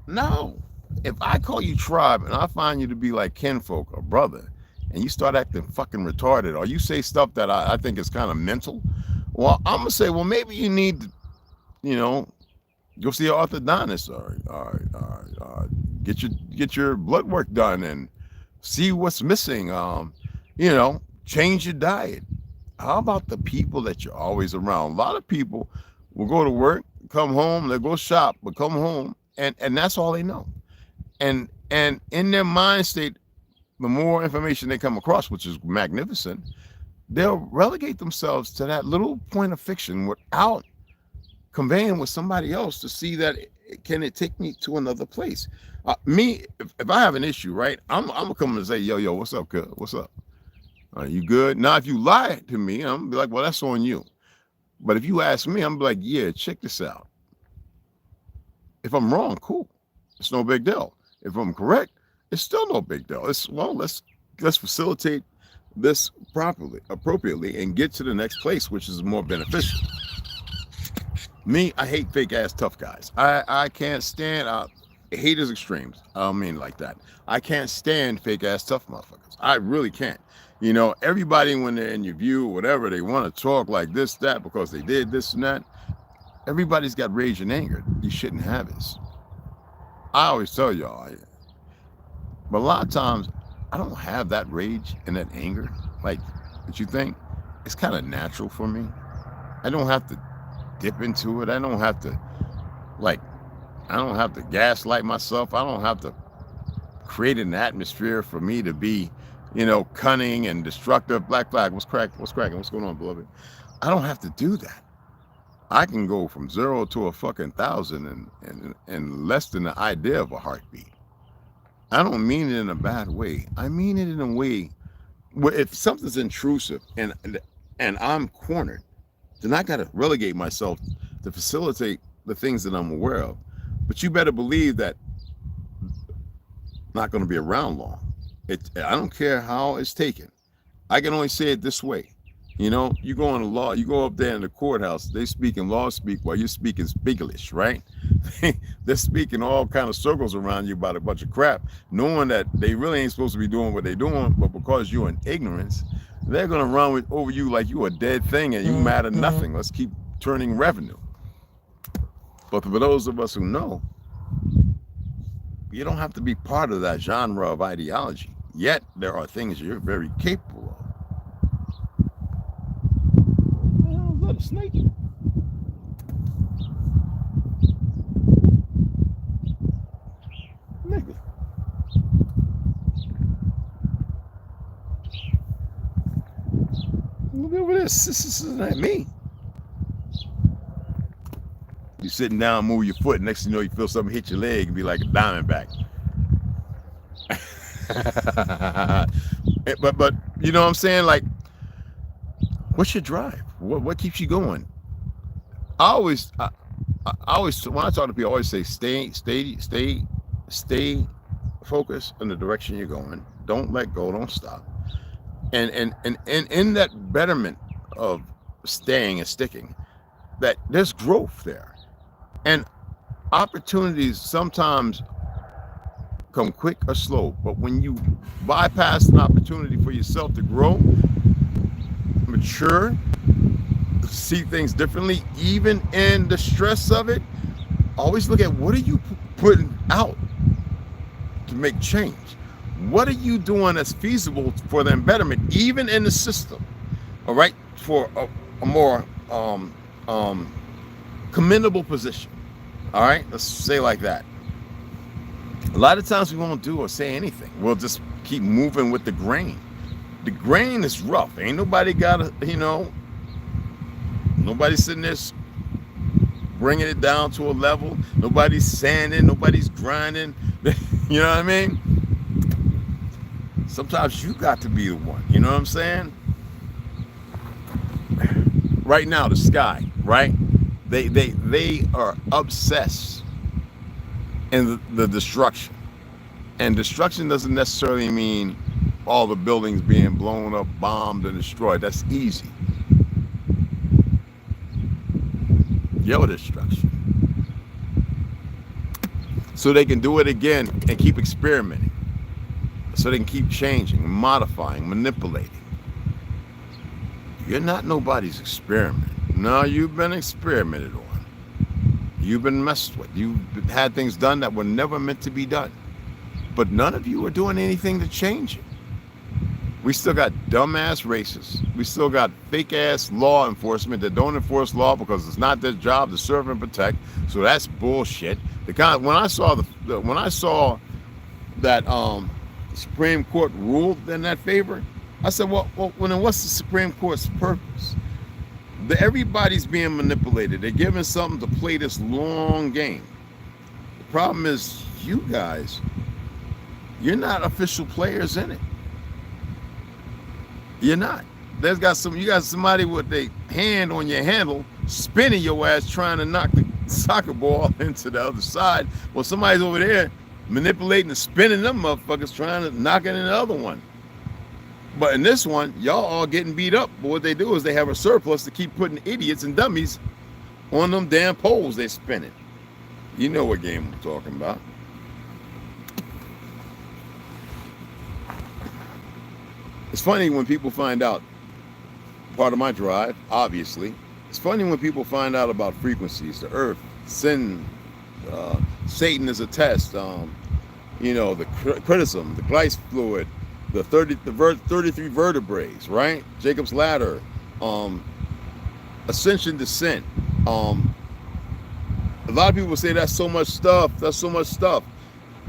no. If I call you tribe and I find you to be like kinfolk or brother, and you start acting fucking retarded, or you say stuff that I think is kind of mental, well, I'm gonna say, well, maybe you need to, go see an orthodontist or get your blood work done and see what's missing. Change your diet. How about the people that you're always around? A lot of people will go to work, come home, they go shop, but come home, and that's all they know. And in their mind state, the more information they come across, which is magnificent, they'll relegate themselves to that little point of fiction without conveying with somebody else to see that can it take me to another place. If I have an issue, right, I'm gonna come and say, yo, what's up, cuz? What's up? Are you good? Now, if you lie to me, I'm gonna be like, well, that's on you. But if you ask me, I'm gonna be like, yeah, check this out. If I'm wrong, cool. It's no big deal. If I'm correct, it's still no big deal. Let's facilitate this appropriately, and get to the next place, which is more beneficial. Me, I hate fake ass tough guys. I can't stand hate is extremes. I don't mean like that. I can't stand fake ass tough motherfuckers. I really can't. Everybody, when they're in your view, whatever, they want to talk like this, that, because they did this and that. Everybody's got rage and anger. You shouldn't have it. I always tell y'all, but a lot of times I don't have that rage and that anger like what you think. It's kind of natural for me. I don't have to dip into it. I don't have to gaslight myself. I don't have to create an atmosphere for me to be, cunning and destructive. Black flag, what's cracking? What's going on, beloved? I don't have to do that. I can go from 0 to a fucking 1,000 in less than the idea of a heartbeat. I don't mean it in a bad way. I mean it in a way where if something's intrusive and I'm cornered, then I got to relegate myself to facilitate the things that I'm aware of. But you better believe that I'm not going to be around long. I don't care how it's taken. I can only say it this way. You know, you go in the law, you go up there in the courthouse, they speak in law speak while you're speaking Spiglish, right? They're speaking all kind of circles around you about a bunch of crap, knowing that they really ain't supposed to be doing what they're doing, but because you're in ignorance, they're gonna run over you like you a dead thing and you matter nothing. Let's keep turning revenue. But for those of us who know, you don't have to be part of that genre of ideology. Yet there are things you're very capable of. Is that a snake? Nigga. Look over this. This isn't me. You sitting down, move your foot. Next thing you know, you feel something hit your leg and be like a diamondback. but you know what I'm saying? Like, what's your drive? What keeps you going? I always when I talk to people, I always say stay focused in the direction you're going. Don't let go. Don't stop. And in that betterment of staying and sticking, that there's growth there, and opportunities sometimes come quick or slow. But when you bypass an opportunity for yourself to grow, mature, see things differently, even in the stress of it, always look at what are you putting out to make change? What are you doing that's feasible for the betterment, even in the system? All right, for a more commendable position. All right, let's say like that. A lot of times we won't do or say anything. We'll just keep moving with the grain. The grain is rough. Ain't nobody got a, nobody's sitting there bringing it down to a level. Nobody's sanding. Nobody's grinding. You know what I mean? Sometimes you got to be the one. You know what I'm saying? Right now, the sky, right? They are obsessed in the destruction. And destruction doesn't necessarily mean all the buildings being blown up, bombed, and destroyed. That's easy. Your destruction. So they can do it again and keep experimenting. So they can keep changing, modifying, manipulating. You're not nobody's experiment. No, you've been experimented on. You've been messed with. You've had things done that were never meant to be done. But none of you are doing anything to change it. We still got dumbass racists. We still got fake ass law enforcement that don't enforce law because it's not their job to serve and protect. So that's bullshit. When I saw that Supreme Court ruled in that favor, I said, well, then what's the Supreme Court's purpose? Everybody's being manipulated. They're given something to play this long game. The problem is, you guys, you're not official players in it. You're not. You got somebody with their hand on your handle, spinning your ass, trying to knock the soccer ball into the other side. Well, somebody's over there manipulating and spinning them motherfuckers, trying to knock it in the other one. But in this one, y'all all getting beat up. But what they do is they have a surplus to keep putting idiots and dummies on them damn poles they're spinning. You know what game I'm talking about. It's funny when people find out, part of my drive, obviously, it's funny when people find out about frequencies, the earth, sin, Satan is a test, the criticism, the Gleis fluid, the 33 vertebrae, right? Jacob's ladder, ascension, descent. A lot of people say that's so much stuff.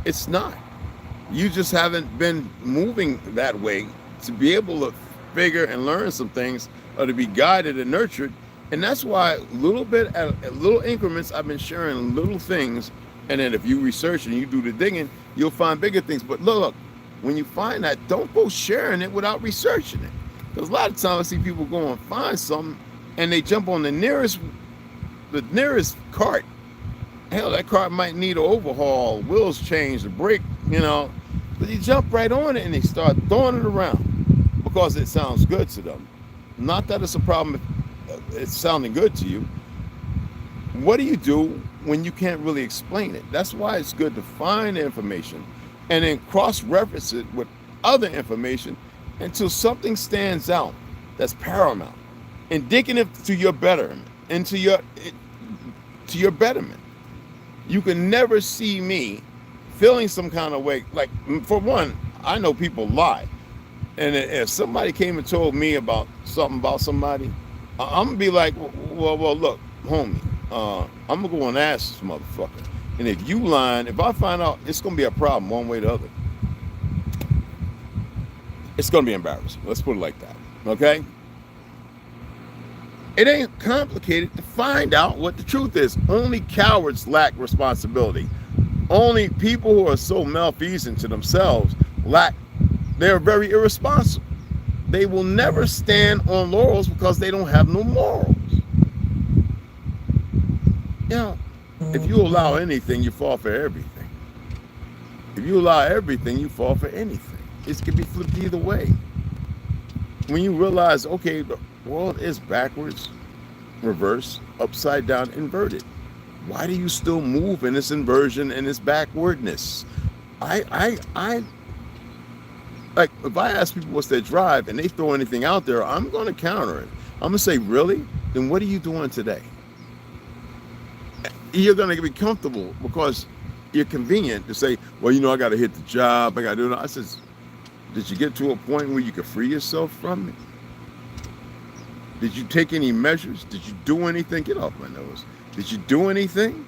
It's not. You just haven't been moving that way to be able to figure and learn some things, or to be guided and nurtured. And that's why little bit at little increments, I've been sharing little things. And then if you research and you do the digging, you'll find bigger things. But look, when you find that, don't go sharing it without researching it. Because a lot of times I see people go and find something and they jump on the nearest cart. Hell, that cart might need an overhaul, wheels changed, a brake, you know. But they jump right on it and they start throwing it around because it sounds good to them. Not that it's a problem if it's sounding good to you. What do you do when you can't really explain it? That's why it's good to find the information and then cross-reference it with other information until something stands out that's paramount, indicative to your betterment and to your betterment. You can never see me feeling some kind of way. Like, for one, I know people lie. And if somebody came and told me about something about somebody, I'm gonna be like, well, look, homie, I'm gonna go and ask this motherfucker. And if you lying, if I find out, it's gonna be a problem one way or the other. It's gonna be embarrassing. Let's put it like that. Okay? It ain't complicated to find out what the truth is. Only cowards lack responsibility. Only people who are so malfeasant to themselves they're very irresponsible. They will never stand on laurels because they don't have no morals. You know, if you allow anything, you fall for everything. If you allow everything, you fall for anything. It can be flipped either way. When you realize, okay, the world is backwards, reverse, upside down, inverted. Why do you still move in this inversion and this backwardness? Like, if I ask people what's their drive and they throw anything out there, I'm going to counter it. I'm going to say, really? Then what are you doing today? You're going to be comfortable because you're convenient to say, well, you know, I got to hit the job. I got to do it. I says, did you get to a point where you could free yourself from it? Did you take any measures? Did you do anything? Get off my nose. Did you do anything?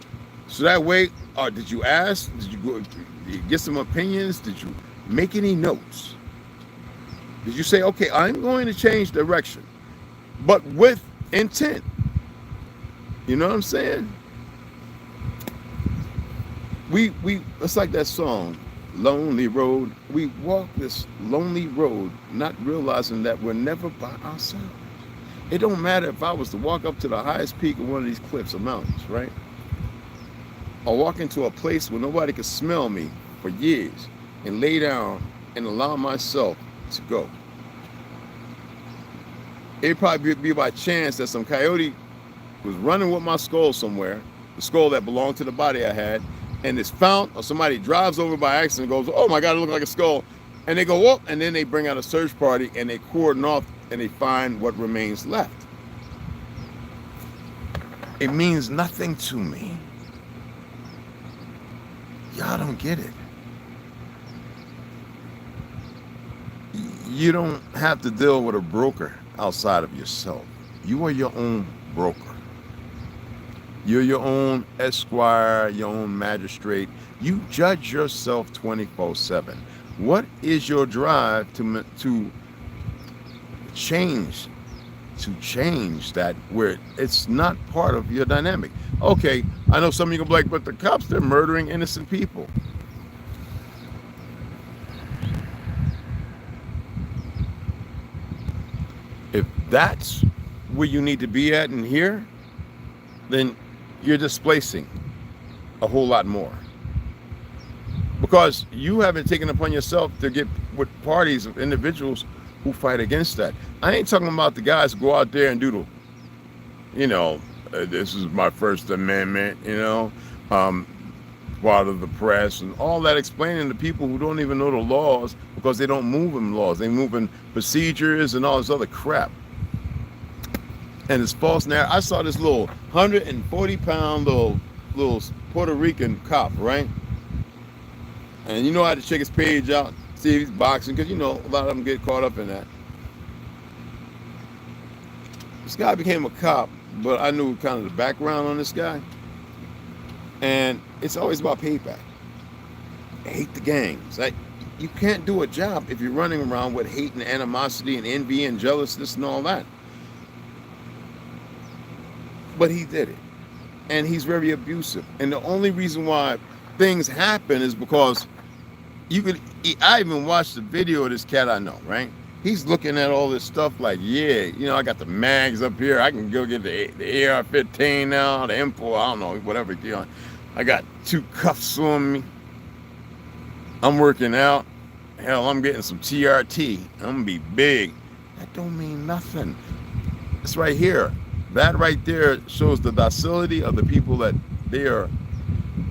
So that way, or did you ask? Did you go get some opinions? Did you make any notes? Did you say, okay, I'm going to change direction, but with intent? You know what I'm saying? We it's like that song, Lonely Road. We walk this lonely road, not realizing that we're never by ourselves. It don't matter if I was to walk up to the highest peak of one of these cliffs or mountains, right? Or walk into a place where nobody could smell me for years and lay down and allow myself to go. It'd probably be by chance that some coyote was running with my skull somewhere, the skull that belonged to the body I had, and it's found, or somebody drives over by accident and goes, oh my God, it looks like a skull. And they go, oh, and then they bring out a search party and they cordon off and they find what remains left. It means nothing to me. Y'all don't get it. You don't have to deal with a broker outside of yourself. You are your own broker. You're your own esquire, your own magistrate. You judge yourself 24/7. What is your drive to change that where it's not part of your dynamic? Okay, I know some of you can be like, but the cops, they're murdering innocent people. If that's where you need to be at in here, then you're displacing a whole lot more. Because you haven't taken upon yourself to get with parties of individuals who fight against that. I ain't talking about the guys who go out there and do the, you know, this is my First Amendment, you know, part of the press and all that, explaining to people who don't even know the laws because they don't move in laws. They move in procedures and all this other crap. And it's false narrative. I saw this little 140-pound little Puerto Rican cop, right? And you know, I had to check his page out, see if he's boxing, because you know, a lot of them get caught up in that. This guy became a cop, but I knew kind of the background on this guy. And it's always about payback. I hate the gangs. You can't do a job if you're running around with hate and animosity and envy and jealousness and all that. But he did it. And he's very abusive. And the only reason why things happen is because I even watched the video of this cat I know, right? He's looking at all this stuff like, yeah, I got the mags up here. I can go get the AR-15 now, the M4, I don't know, whatever. I got 2 cuffs on me. I'm working out. Hell, I'm getting some TRT. I'm going to be big. That don't mean nothing. It's right here. That right there shows the docility of the people that they are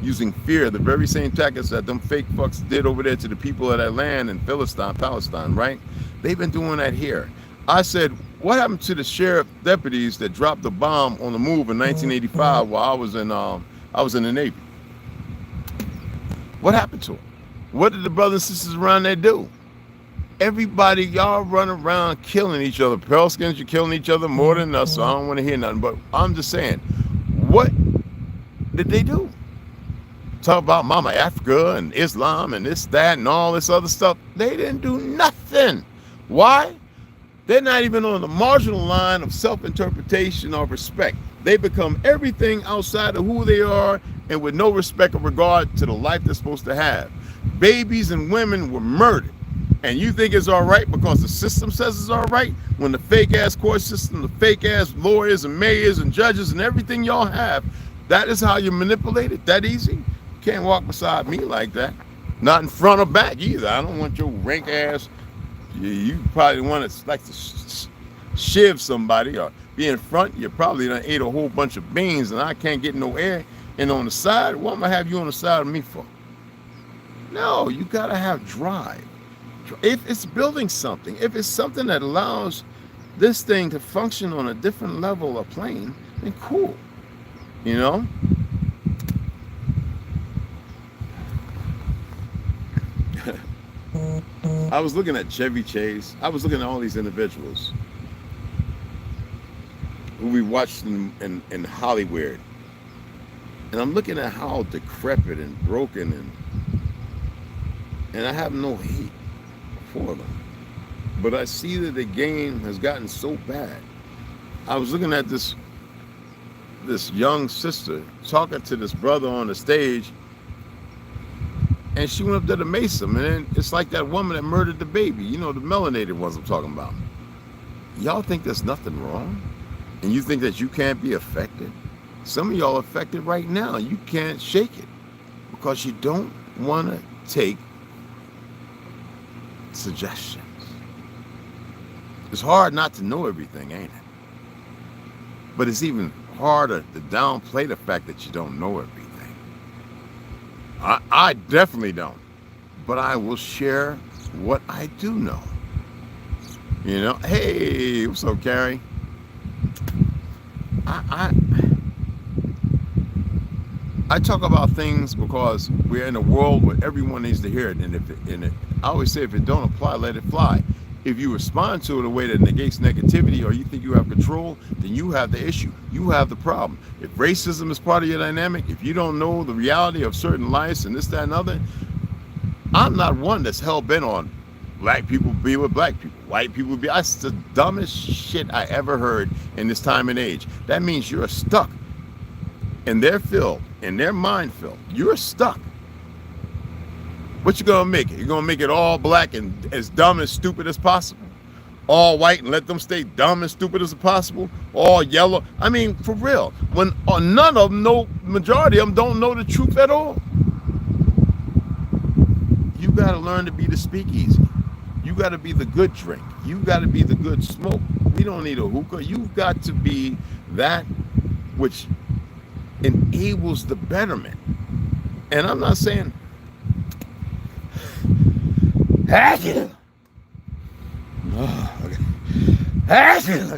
using fear. The very same tactics that them fake fucks did over there to the people of that land in Palestine, right? They've been doing that here. I said, what happened to the sheriff deputies that dropped the bomb on the move in 1985 while I was in the Navy? What happened to them? What did the brothers and sisters around there do? Everybody, y'all run around killing each other. Pearlskins, you're killing each other more than us, so I don't want to hear nothing. But I'm just saying, what did they do? Talk about Mama Africa and Islam and this, that, and all this other stuff. They didn't do nothing. Why? They're not even on the marginal line of self-interpretation or respect. They become everything outside of who they are and with no respect or regard to the life they're supposed to have. Babies and women were murdered. And you think it's all right because the system says it's all right, when the fake-ass court system, the fake-ass lawyers and mayors and judges and everything y'all have, that is how you manipulate it? That easy? You can't walk beside me like that. Not in front or back either. I don't want your rank ass. You probably the one that's like to shiv somebody or be in front. You probably done ate a whole bunch of beans and I can't get no air. And on the side, what am I have you on the side of me for? No, you gotta have drive. If it's building something, if it's something that allows this thing to function on a different level of plane, then cool. I was looking at Chevy Chase. I was looking at all these individuals who we watched in Hollywood. And I'm looking at how decrepit and broken and I have no hate for them. But I see that the game has gotten so bad. I was looking at this young sister talking to this brother on the stage, and she went up there to mace him, and then it's like that woman that murdered the baby, the melanated ones I'm talking about. Y'all think there's nothing wrong? And you think that you can't be affected? Some of y'all are affected right now. You can't shake it because you don't want to take suggestions. It's hard not to know everything, ain't it? But it's even harder to downplay the fact that you don't know everything. I definitely don't, but I will share what I do know. Hey, what's up, Carrie? I talk about things because we're in a world where everyone needs to hear it, and I always say, if it don't apply, let it fly. If you respond to it in a way that negates negativity or you think you have control, then you have the issue. You have the problem. If racism is part of your dynamic, if you don't know the reality of certain lives and this, that, and other, I'm not one that's hell-bent on black people be with black people, white people be. That's the dumbest shit I ever heard in this time and age. That means you're stuck in their field, in their mind field. You're stuck. What you gonna make it? You're gonna make it all black and as dumb and stupid as possible? All white and let them stay dumb and stupid as possible? All yellow? I mean, for real. When none of them know, majority of them don't know the truth at all. You gotta learn to be the speakeasy. You gotta be the good drink. You gotta be the good smoke. We don't need a hookah. You've got to be that which enables the betterment. And I'm not saying I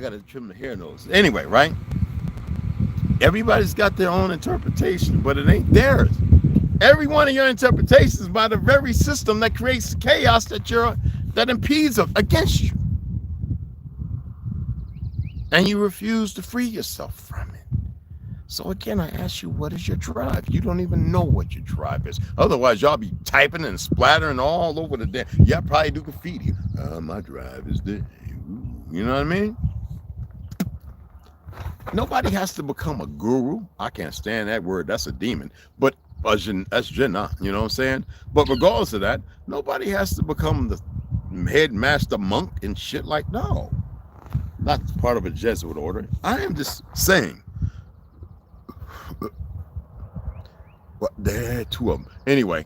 gotta trim the hair nose. Anyway, right? Everybody's got their own interpretation, but it ain't theirs. Every one of your interpretations is by the very system that creates chaos that impedes against you. And you refuse to free yourself from it. So again, I ask you, what is your drive? You don't even know what your drive is. Otherwise, y'all be typing and splattering all over the damn. Y'all probably do graffiti. My drive is this. You know what I mean? Nobody has to become a guru. I can't stand that word. That's a demon. But that's Jinnah. You know what I'm saying? But regardless of that, nobody has to become the headmaster monk and shit like no. Not part of a Jesuit order. I am just saying. But there are two of them. Anyway.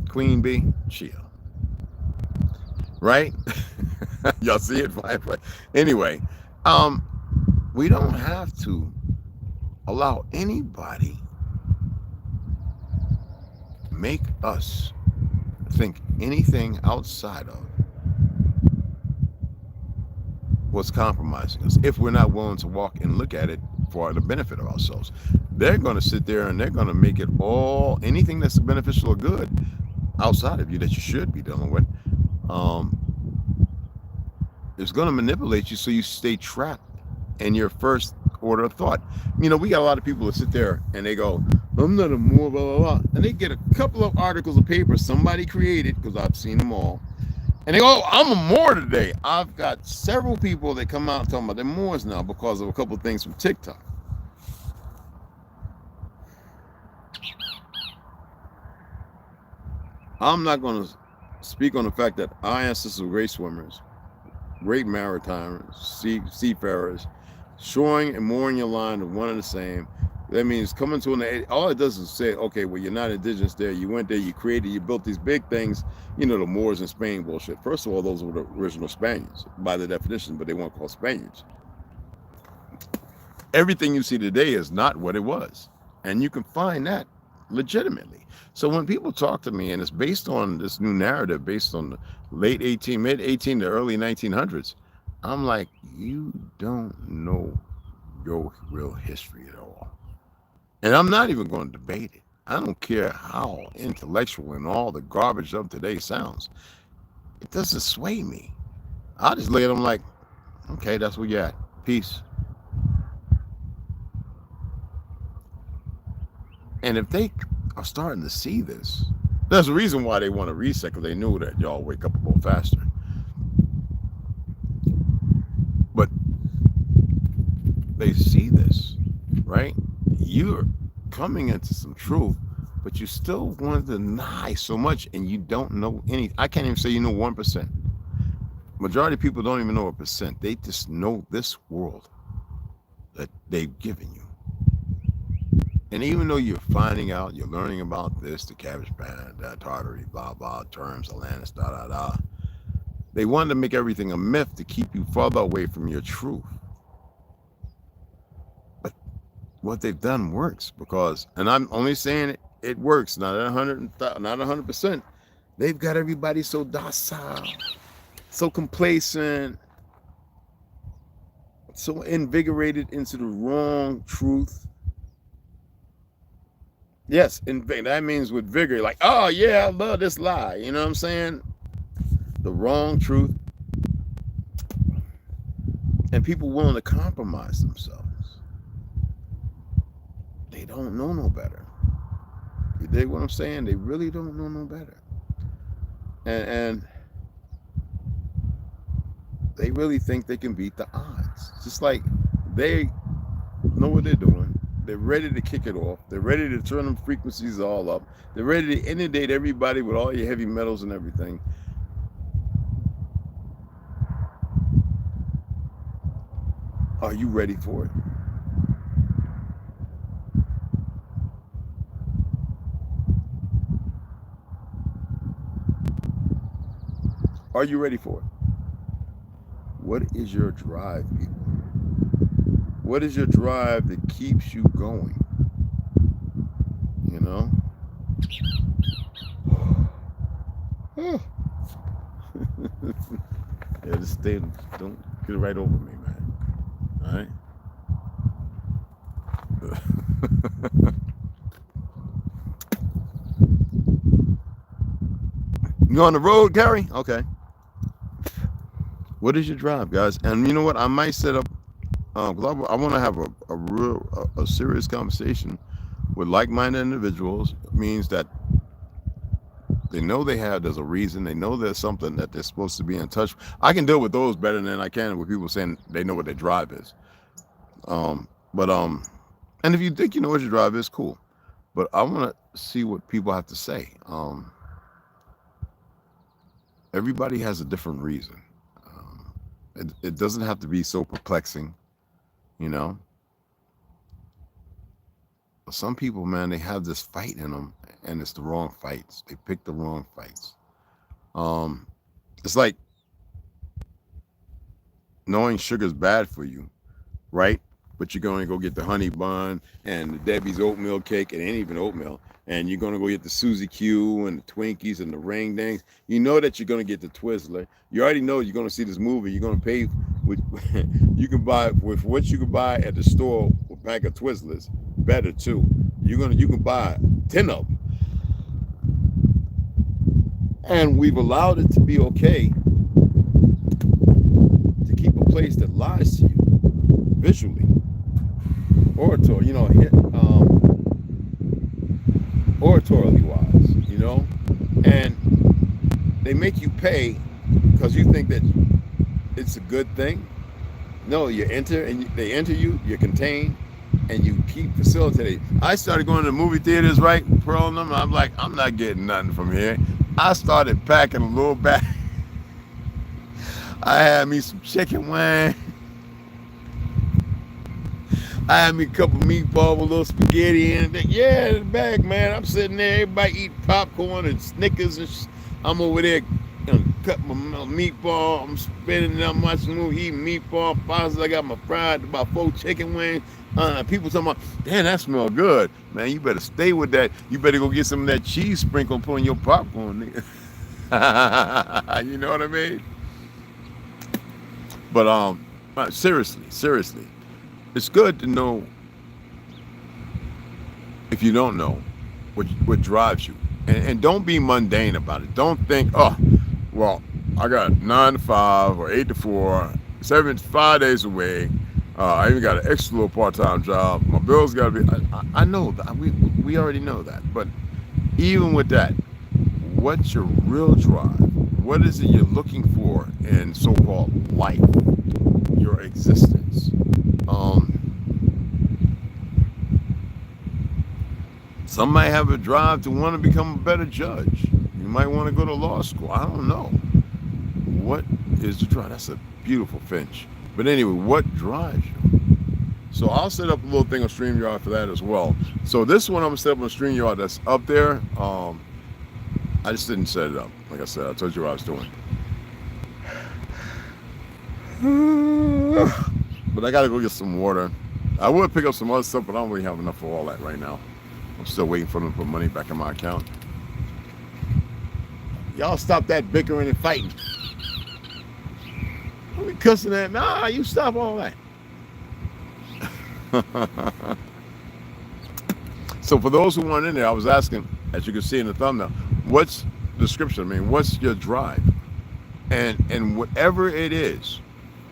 Queen Bee, chill. Right? Y'all see it? Anyway, we don't have to allow anybody make us think anything outside of what's compromising us if we're not willing to walk and look at it for the benefit of ourselves. They're going to sit there and they're going to make it all, anything that's beneficial or good outside of you that you should be dealing with, it's going to manipulate you so you stay trapped in your first order of thought. You know, we got a lot of people that sit there and they go, I'm not a Moor, blah, blah, blah. And they get a couple of articles of paper somebody created, because I've seen them all. And they go, I'm a Moor today. I've got several people that come out talking about they're Moors now because of a couple of things from TikTok. I'm not going to speak on the fact that our ancestors were great swimmers, great maritimers, seafarers, shoring and mooring your line of one and the same. That means coming to an, all it does is say, okay, well, you're not indigenous there. You went there, you created, you built these big things, you know, the Moors in Spain bullshit. First of all, those were the original Spaniards by the definition, but they weren't called Spaniards. Everything you see today is not what it was. And you can find that legitimately. So when people talk to me, and it's based on this new narrative, based on the mid 18 to early 1900s, I'm like, you don't know your real history at all. And I'm not even going to debate it. I don't care how intellectual and all the garbage of today sounds. It doesn't sway me. I just look at them like, okay, that's what you at. Peace. And if they are starting to see this, there's a reason why they want to reset, because they knew that y'all wake up a little faster. But they see this, right? You're coming into some truth, but you still want to deny so much, and you don't know any. I can't even say you know 1%. Majority of people don't even know 1%. They just know this world that they've given you. And even though you're finding out, you're learning about this, the cabbage patch, that Tartary, blah, blah, terms, Atlantis, da, da, da. They wanted to make everything a myth to keep you further away from your truth. But what they've done works, because, and I'm only saying it works, not 100%. They've got everybody so docile, so complacent, so invigorated into the wrong truth. Yes, that means with vigor, like, oh yeah, I love this lie. You know what I'm saying? The wrong truth. And people willing to compromise themselves. They don't know no better. You dig what I'm saying? They really don't know no better. And they really think they can beat the odds. Just like they know what they're doing. They're ready to kick it off. They're ready to turn them frequencies all up. They're ready to inundate everybody with all your heavy metals and everything. Are you ready for it? Are you ready for it? What is your drive, people? What is your drive that keeps you going? You know? Yeah, just stay, don't get it right over me, man. All right? You on the road, Gary? Okay. What is your drive, guys? And you know what? I might set up, 'cause I want to have a serious conversation with like-minded individuals. It means that they know there's a reason. They know there's something that they're supposed to be in touch. I can deal with those better than I can with people saying they know what their drive is. But and if you think you know what your drive is, cool. But I want to see what people have to say. Everybody has a different reason. It doesn't have to be so perplexing, you know. Some people, man, they have this fight in them, and it's the wrong fights. They pick the wrong fights. It's like knowing sugar's bad for you, right? But you're going to go get the honey bun and the Debbie's oatmeal cake, and it ain't even oatmeal. And you're going to go get the Suzy Q and the Twinkies and the Ring Dings. You know that you're going to get the Twizzler. You already know you're going to see this movie. You're going to pay with, you can buy with what you can buy at the store, a pack of Twizzlers, better too. You can buy 10 of them. And we've allowed it to be okay to keep a place that lies to you visually, oratory, oratorially wise, and they make you pay because you think that it's a good thing. No, you enter and they enter you, you're contained, and you keep facilitating. I started going to the movie theaters, right, Pearl and them. I'm like, I'm not getting nothing from here. I started packing a little bag. I had me some chicken wing. I had me a couple meatballs with a little spaghetti in it. Yeah, in the bag, man. I'm sitting there, everybody eating popcorn and Snickers, and I'm over there, cut my meatball. I'm spinning it. I'm watching the movie, eating meatball. I got my fried, about 4 chicken wings. People talking about, damn, that smells good. Man, you better stay with that. You better go get some of that cheese sprinkle and put in your popcorn, nigga. You know what I mean? But seriously, it's good to know, if you don't know, what drives you. And don't be mundane about it. Don't think, oh, well, I got 9 to 5 or 8 to 4, 5 days away. I even got an extra little part-time job. My bills got to be. I know that. We already know that. But even with that, what's your real drive? What is it you're looking for in so-called life, your existence? Some might have a drive to want to become a better judge. You might want to go to law school. I don't know. What is the drive? That's a beautiful finch. But anyway, what drives you? So I'll set up a little thing on StreamYard for that as well. So this one I'm going to set up on StreamYard that's up there. I just didn't set it up. Like I said, I told you what I was doing. But I got to go get some water. I would pick up some other stuff, but I don't really have enough for all that right now. I'm still waiting for them to put money back in my account. Y'all stop that bickering and fighting. Don't be cussing at me. Nah, you stop all that. So for those who weren't in there, I was asking, as you can see in the thumbnail, what's the description? I mean, what's your drive? And whatever it is,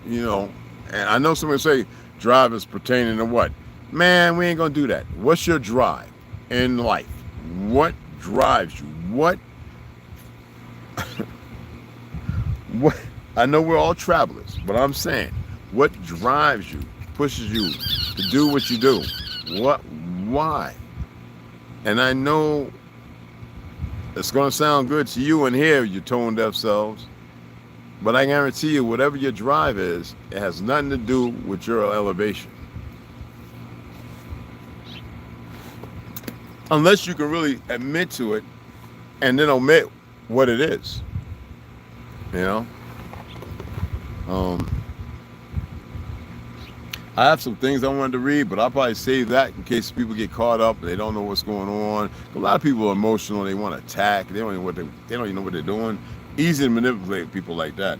and I know someone say drive is pertaining to what? Man, we ain't gonna do that. What's your drive in life? What drives you? What I know we're all travelers, but I'm saying, what drives you, pushes you to do what you do? Why? And I know it's going to sound good to you and hear your tone deaf selves, but I guarantee you, whatever your drive is, it has nothing to do with your elevation. Unless you can really admit to it and then omit what it is. I have some things I wanted to read, but I'll probably save that in case people get caught up and they don't know what's going on. A lot of people are emotional. They want to attack. They don't even know what they're doing. Easy to manipulate people like that.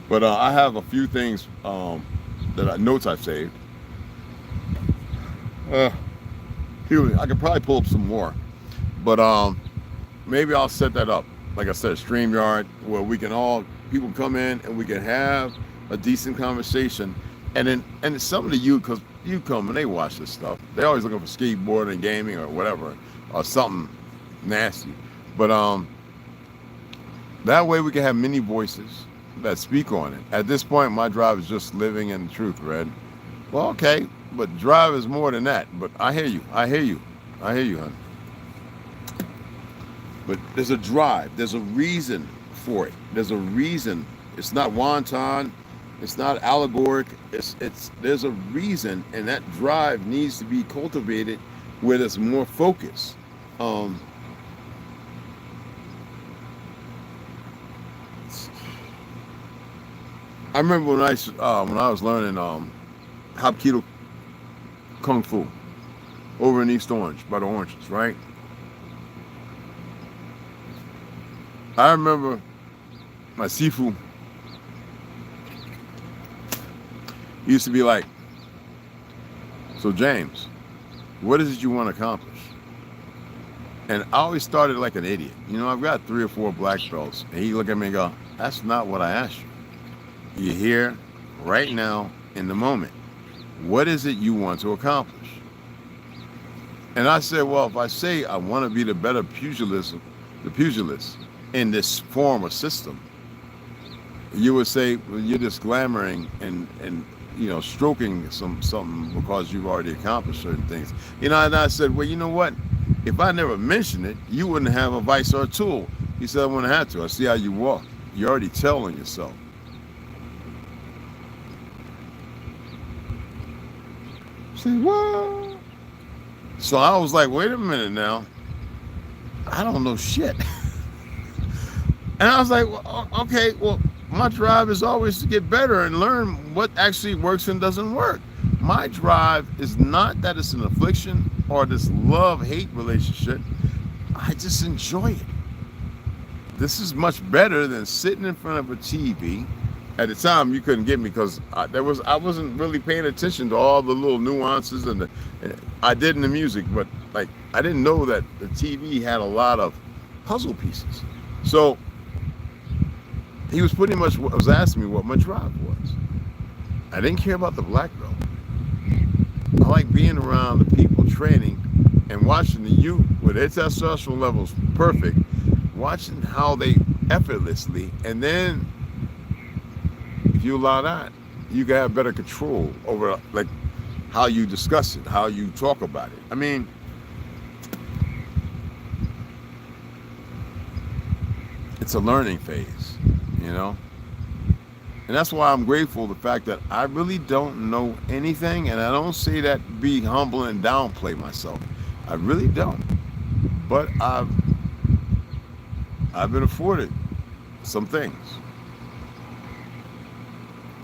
But I have a few things notes I've saved. I could probably pull up some more, but maybe I'll set that up. Like I said, StreamYard, where we can all people come in and we can have a decent conversation. And then, and some of the youth, because you come and they watch this stuff, they're always looking for skateboarding and gaming or whatever, or something nasty. But that way we can have many voices that speak on it. At this point, my drive is just living in the truth, Red. Well, okay, but drive is more than that. But I hear you, honey. But there's a drive, there's a reason for it. There's a reason. It's not wanton, it's not allegoric, there's a reason, and that drive needs to be cultivated where there's more focus. I remember when I was learning Hapkido Kung Fu over in East Orange by the Oranges, right? I remember my Sifu used to be like, so James, what is it you want to accomplish? And I always started like an idiot. You know, I've got 3 or 4 black belts. And he look at me and go, that's not what I asked you. You're here right now in the moment. What is it you want to accomplish? And I said, well, if I say I want to be the better pugilist in this form or system, you would say, well, you're just glamoring and you know, stroking something because you've already accomplished certain things. You know, and I said, well, you know what? If I never mentioned it, you wouldn't have a vice or a tool. He said, I wouldn't have to. I see how you walk. You're already telling yourself. Say, what? So I was like, wait a minute now. I don't know shit. And I was like, well, okay, well, my drive is always to get better and learn what actually works and doesn't work. My drive is not that it's an affliction or this love-hate relationship. I just enjoy it. This is much better than sitting in front of a TV. At the time, you couldn't get me because I wasn't really paying attention to all the little nuances and I did in the music, but like I didn't know that the TV had a lot of puzzle pieces. So he was pretty much was asking me what my drive was. I didn't care about the black belt. I like being around the people training and watching the youth with their testosterone levels perfect, watching how they effortlessly, and then if you allow that, you can have better control over like how you discuss it, how you talk about it. I mean, it's a learning phase, you know? And that's why I'm grateful the fact that I really don't know anything, and I don't say that be humble and downplay myself. I really don't. But I've been afforded some things.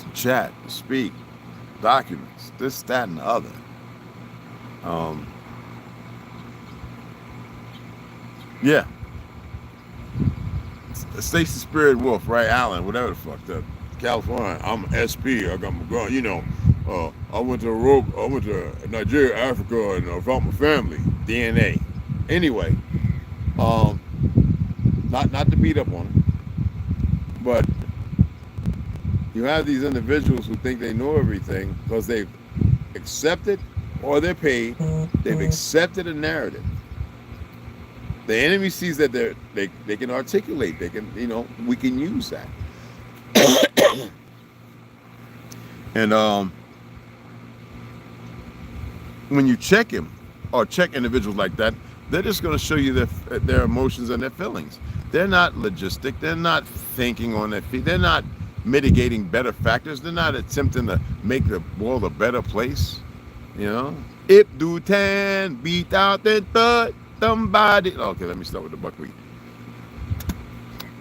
To chat, to speak, documents, this, that, and the other. Yeah. Stacy Spirit Wolf, right? Allen, whatever the fuck that. California, I'm SP. I got my gun. You know, I went to Nigeria, Africa, and I found my family. DNA. Anyway, not to beat up on it, but you have these individuals who think they know everything because they've accepted or they're paid. They've accepted a narrative. The enemy sees that they can articulate. They can, you know, we can use that. And when you check him or check individuals like that, they're just going to show you their emotions and their feelings. They're not logistic. They're not thinking on their feet. They're not mitigating better factors. They're not attempting to make the world a better place. You know, if do tan beat out the third somebody. Okay, let me start with the buckwheat.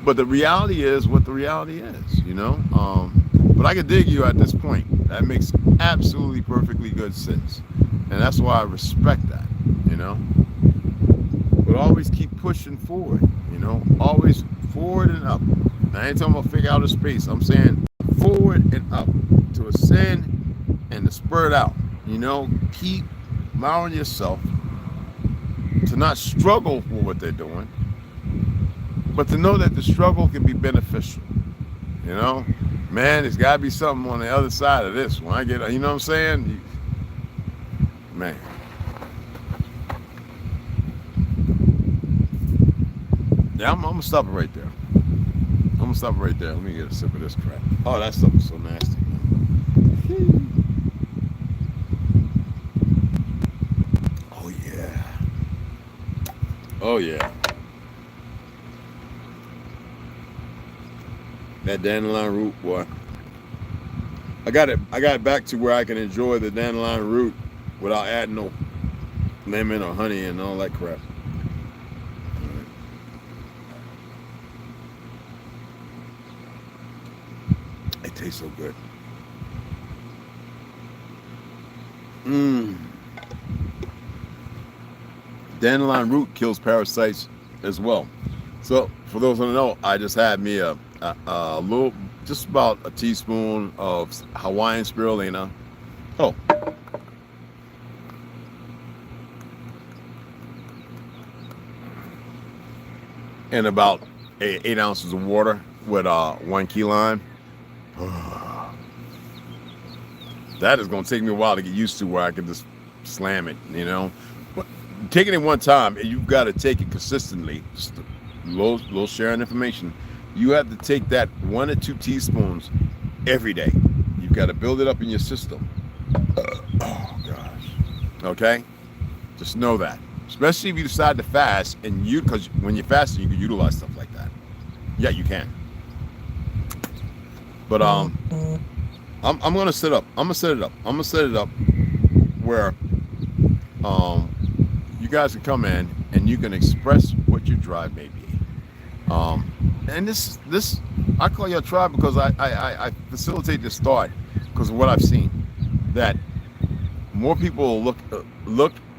But the reality is what the reality is, you know. But I can dig you at this point. That makes absolutely perfectly good sense. And that's why I respect that, you know. But always keep pushing forward, you know. Always forward and up. Now, I ain't talking about figure out a space. I'm saying forward and up to ascend and to spurt out, you know. Keep allowing yourself to not struggle for what they're doing, but to know that the struggle can be beneficial. You know, man, there's got to be something on the other side of this. When I get, you know what I'm saying? Man. Yeah, I'm gonna stop it right there. I'm gonna stop it right there. Let me get a sip of this crap. Oh, that stuff is so nasty. Oh yeah. Oh yeah. That dandelion root, boy. I got it back to where I can enjoy the dandelion root without adding no lemon or honey and all that crap. It tastes so good. Dandelion root kills parasites as well. So for those who don't know, I just had me a little, just about a teaspoon of Hawaiian spirulina. Oh. And about 8 ounces of water with 1 key lime. That is going to take me a while to get used to where I can just slam it, you know. But taking it one time, you've got to take it consistently. Just a little sharing information. You have to take that 1 or 2 teaspoons every day. You've got to build it up in your system. Oh gosh. Okay. Just know that, especially if you decide to fast, and because when you're fasting, you can utilize stuff like that. Yeah, you can. But I'm gonna set up. I'm gonna set it up where you guys can come in and you can express what your drive may be. And this I call your tribe because I facilitate this thought because of what I've seen, that more people look,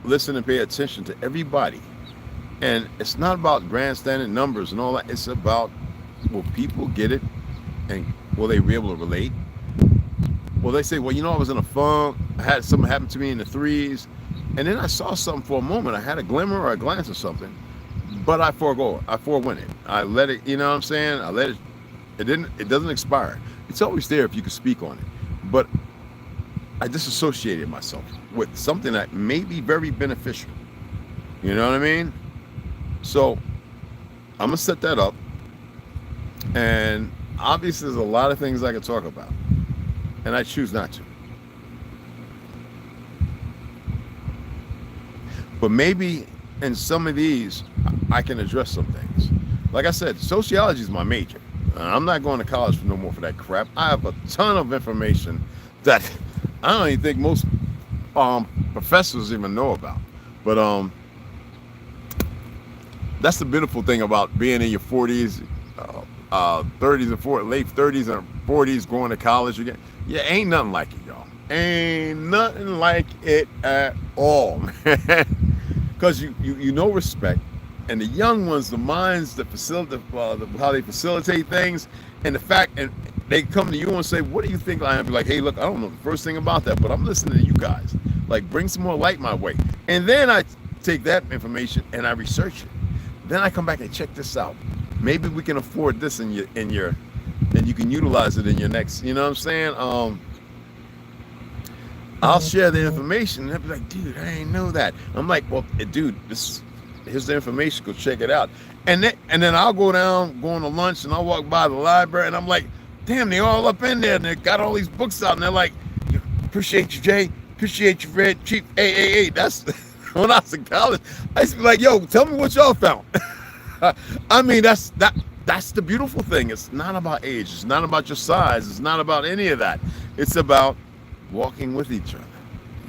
listen, and pay attention to everybody, and it's not about grandstanding numbers and all that. It's about, will people get it, and will they be able to relate? Well, they say, well, you know, I was in a funk. I had something happen to me in the 3s, and then I saw something for a moment. I had a glimmer or a glance or something, but I forewent it. I let it, you know what I'm saying? I let it. It doesn't expire. It's always there if you can speak on it. But I disassociated myself with something that may be very beneficial. You know what I mean? So I'm gonna set that up, and obviously there's a lot of things I can talk about, and I choose not to. But maybe in some of these, I can address some things. Like I said, sociology is my major. I'm not going to college for no more for that crap. I have a ton of information that I don't even think most professors even know about. But that's the beautiful thing about being in your 40s, 30s and 40s, late 30s and 40s, going to college again. Yeah, ain't nothing like it, y'all. Ain't nothing like it at all, man. Because you know respect, and the young ones, the minds that facilitate how they facilitate things, and the fact, and they come to you and say, what do you think? I am like, hey, look, I don't know the first thing about that, but I'm listening to you guys. Like, bring some more light my way. And then I take that information and I research it. Then I come back and check this out. Maybe we can afford this and you can utilize it in your next, you know what I'm saying? I'll share the information and they'll be like, dude, I ain't know that. I'm like, well, dude, here's the information, go check it out. And then I'll go to lunch, and I'll walk by the library, and I'm like, damn, they all up in there, and they got all these books out, and they're like, appreciate you, Jay, appreciate you, Red, Chief, hey. That's when I was in college. I used to be like, yo, tell me what y'all found. I mean, that's the beautiful thing. It's not about age. It's not about your size. It's not about any of that. It's about walking with each other.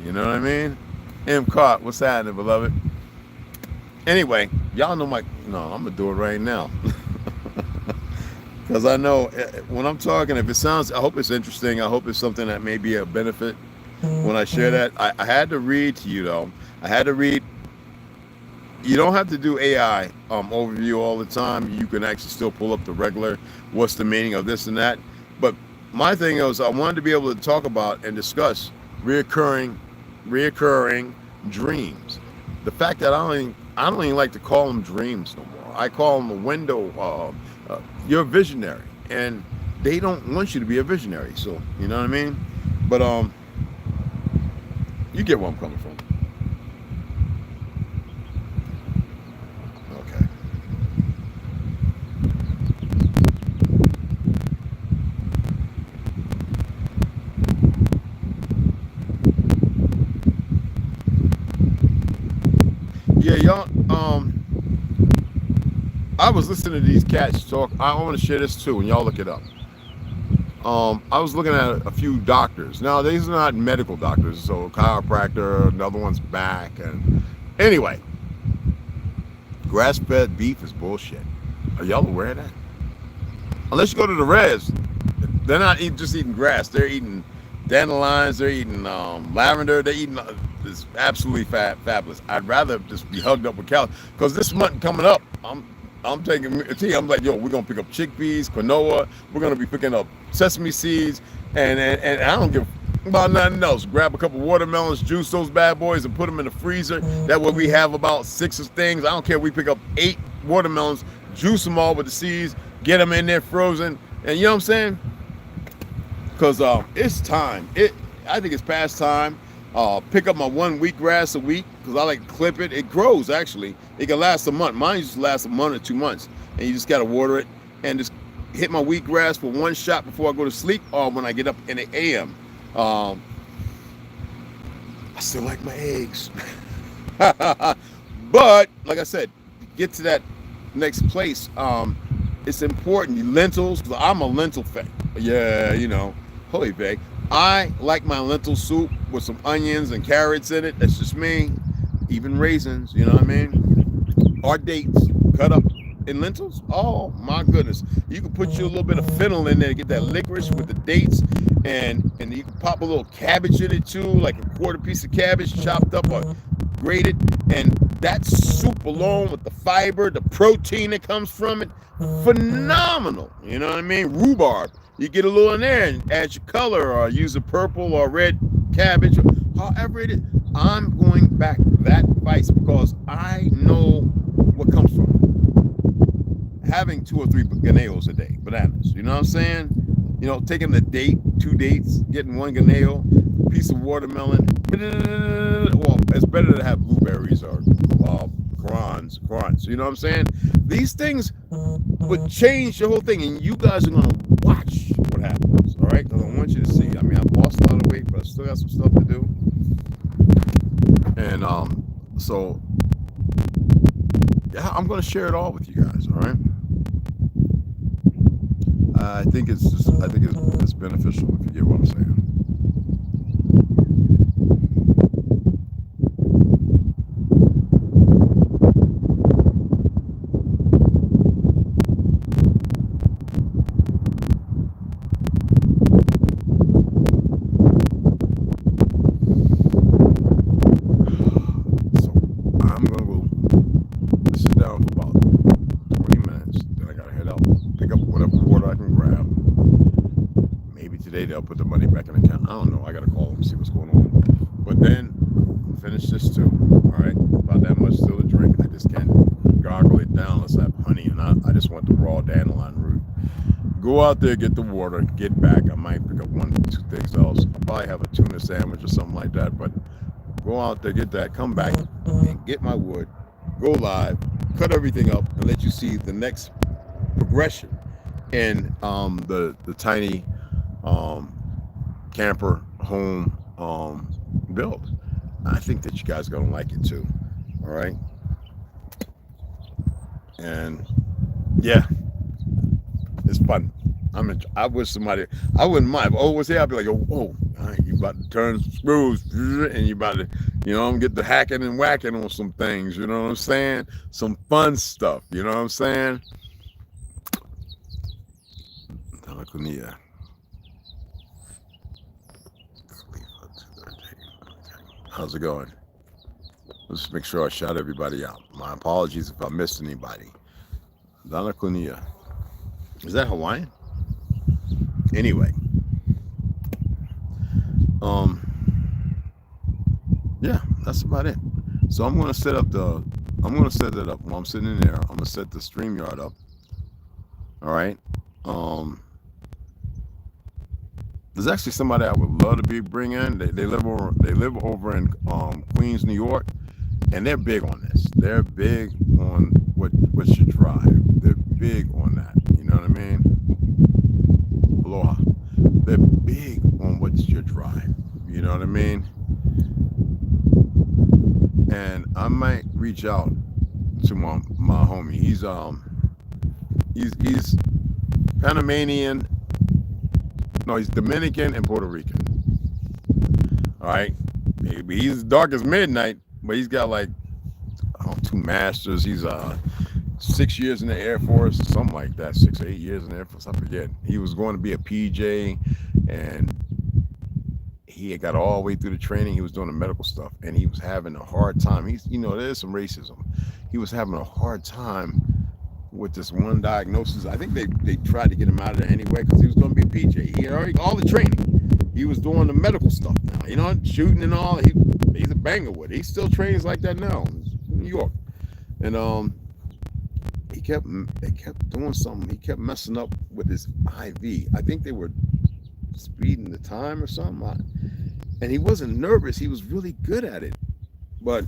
You know what I mean? M. Cart, what's happening, beloved? Anyway, y'all know I'm gonna do it right now. Because I know when I'm talking, if it sounds, I hope it's interesting. I hope it's something that may be a benefit when I share that. I had to read to you, though. I had to read. You don't have to do AI overview all the time. You can actually still pull up the regular, what's the meaning of this and that. But my thing is, I wanted to be able to talk about and discuss reoccurring dreams. The fact that I don't even like to call them dreams no more. I call them a window. You're a visionary, and they don't want you to be a visionary. So, you know what I mean? But you get where I'm coming from. Okay. Yeah, y'all. I was listening to these cats talk. I want to share this too, and y'all look it up. I was looking at a few doctors. Now, these are not medical doctors, so chiropractor, another one's back, and anyway, grass-fed beef is bullshit. Are y'all aware of that? Unless you go to the res, they're not just eating grass. They're eating dandelions. They're eating lavender. They're eating. It's absolutely fabulous. I'd rather just be hugged up with cows because this month coming up, I'm taking a tea. I'm like, yo, we're gonna pick up chickpeas, quinoa. We're gonna be picking up sesame seeds, and I don't give about nothing else. Grab a couple watermelons, juice those bad boys, and put them in the freezer. That way we have about 6 of things. I don't care. We pick up 8 watermelons, juice them all with the seeds, get them in there frozen, and you know what I'm saying? Because it's time. I think it's past time. Pick up my 1 wheatgrass a week because I like to clip it. It grows actually. It can last a month. Mine used to last a month or 2 months, and you just gotta water it and just hit my wheatgrass for 1 shot before I go to sleep or when I get up in the AM. I still like my eggs, but like I said, get to that next place. It's important. Lentils. I'm a lentil fan. Yeah, you know, holy bag. I like my lentil soup with some onions and carrots in it. That's just me. Even raisins, you know what I mean? Or dates cut up in lentils. Oh my goodness. You can put you a little bit of fennel in there to get that licorice with the dates, and you can pop a little cabbage in it too, like a quarter piece of cabbage chopped up or grated, and that soup alone with the fiber, the protein that comes from it, phenomenal. You know what I mean? Rhubarb. You get a little in there and add your color or use a purple or red cabbage, or however it is. I'm going back to that vice because I know what comes from it. Having 2 or 3 ganellos a day, bananas. You know what I'm saying? You know, taking the date, 2 dates, getting 1 ganello, piece of watermelon. Well, it's better to have blueberries or crons. You know what I'm saying? These things would change the whole thing, and you guys are gonna watch what happens. All right? Because I want you to see. I mean, I've lost a lot of weight, but I still got some stuff to do. And so yeah, I'm gonna share it all with you guys. All right? I think it's beneficial if you get what I'm saying. They'll put the money back in the account. I don't know. I gotta call them, see what's going on. But then finish this too. All right, about that much still to drink. I just can't gargle it down unless I have honey, and I just want the raw dandelion root. Go out there, get the water, get back. I might pick up 1 or 2 things else. I'll probably have a tuna sandwich or something like that. But go out there, get that, come back, and get my wood. Go live, cut everything up, and let you see the next progression in the tiny camper home build. I think that you guys are gonna like it too. All right, and yeah, it's fun. I wish somebody, I wouldn't mind. If O was here, I'd be like, oh, all right, you about to turn some screws, and you about to, you know, get the hacking and whacking on some things. You know what I'm saying? Some fun stuff. You know what I'm saying? How's it going? Let's make sure I shout everybody out. My apologies if I missed anybody. Donna Clunia. Is that Hawaiian? Anyway. Yeah, that's about it. So I'm gonna set it up while I'm sitting in there. I'm gonna set the StreamYard up. All right. There's actually somebody I would love to bring in. They live over in Queens, New York, and they're big on this. They're big on what should drive. They're big on that. You know what I mean? Aloha. They're big on what's your drive. You know what I mean? And I might reach out to my homie. He's Panamanian. No, he's Dominican and Puerto Rican. All right. Maybe he's dark as midnight, but he's got like 2 masters. He's 6 years in the Air Force, something like that. 6 or 8 years in the Air Force. I forget. He was going to be a PJ, and he had got all the way through the training. He was doing the medical stuff, and he was having a hard time. There's some racism. He was having a hard time with this one diagnosis. I think they tried to get him out of there anyway because he was going to be a PJ. He had already all the training. He was doing the medical stuff now, shooting and all. He's a banger with it. He still trains like that now in New York. And they kept doing something. He kept messing up with his IV. I think they were speeding the time or something. And he wasn't nervous. He was really good at it. But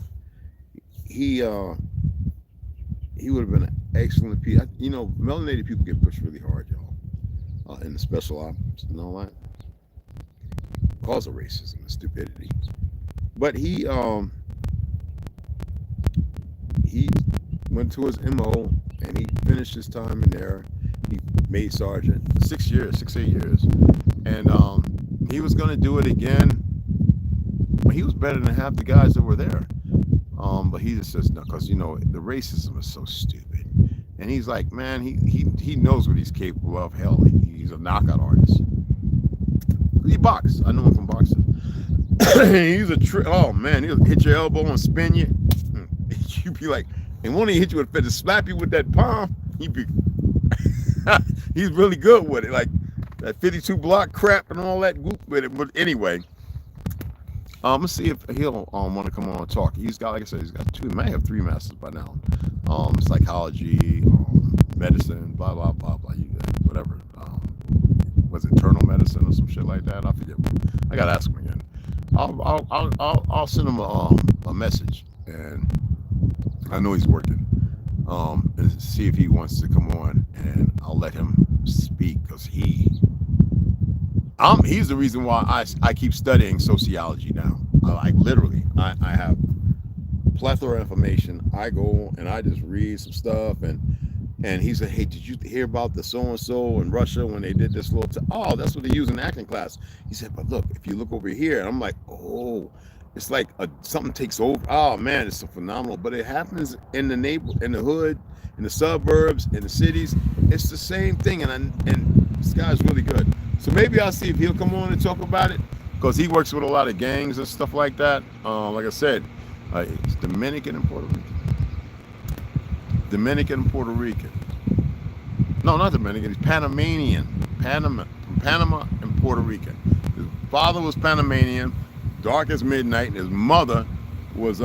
he would have been an excellent PJ. Melanated people get pushed really hard, y'all, in the special ops and all that. Because of racism and stupidity. But he went to his MO and he finished his time in there. He made sergeant 6 years, 8 years. And he was going to do it again. But he was better than half the guys that were there. But he just says no, because the racism is so stupid. And he's like, man, he knows what he's capable of. Hell, he's a knockout artist. He boxed. I know him from boxing. He's oh man, he'll hit your elbow and spin you. You'd be like, and won't he hit you with to slap you with that palm? He'd be he's really good with it, like that 52 block crap and all that goop with it. But anyway, let's see if he'll want to come on and talk. He's got, like I said, he may have 3 masters by now. Psychology, medicine, blah blah blah blah, whatever. Was it internal medicine or some shit like that? I forget. I gotta ask him again. I'll send him a message, and I know he's working. And see if he wants to come on, and I'll let him speak because he's the reason why I keep studying sociology now. Literally, I have plethora of information. I go and I just read some stuff, and he said, hey, did you hear about the so-and-so in Russia when they did this little oh, that's what they use in acting class. He said, but look, if you look over here, and I'm like, oh, it's like something takes over. Oh man, it's so phenomenal. But it happens in the hood, in the suburbs, in the cities. It's the same thing, and this guy's really good. So maybe I'll see if he'll come on and talk about it, because he works with a lot of gangs and stuff like that. Like I said, it's Dominican and Puerto Rican. Dominican and Puerto Rican. No, not Dominican. He's Panamanian. Panama and Puerto Rican. His father was Panamanian, dark as midnight, and his mother was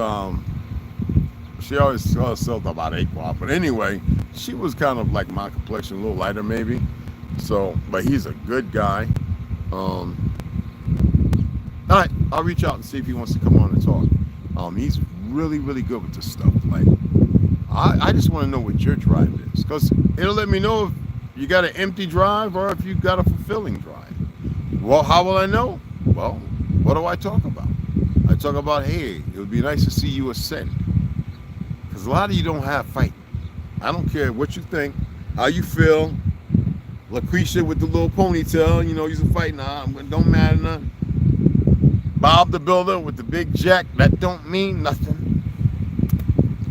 she always saw herself about 8 o'clock. But anyway, she was kind of like my complexion, a little lighter maybe. So, but he's a good guy. All right, I'll reach out and see if he wants to come on and talk. He's really, really good with this stuff. Like, I just want to know what your drive is, because it'll let me know if you got an empty drive or if you got a fulfilling drive. Well, how will I know? Well, what do I talk about? I talk about, hey, it would be nice to see you ascend. Because a lot of you don't have fight. I don't care what you think, how you feel. Lucretia with the little ponytail, he's a fight. Nah, don't matter nothing. Bob the Builder with the big jack, that don't mean nothing.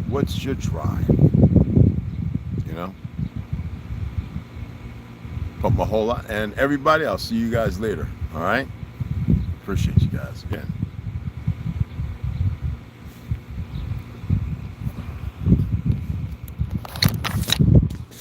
What's your drive? Pump a whole lot. And everybody, I'll see you guys later. All right? Appreciate you guys again.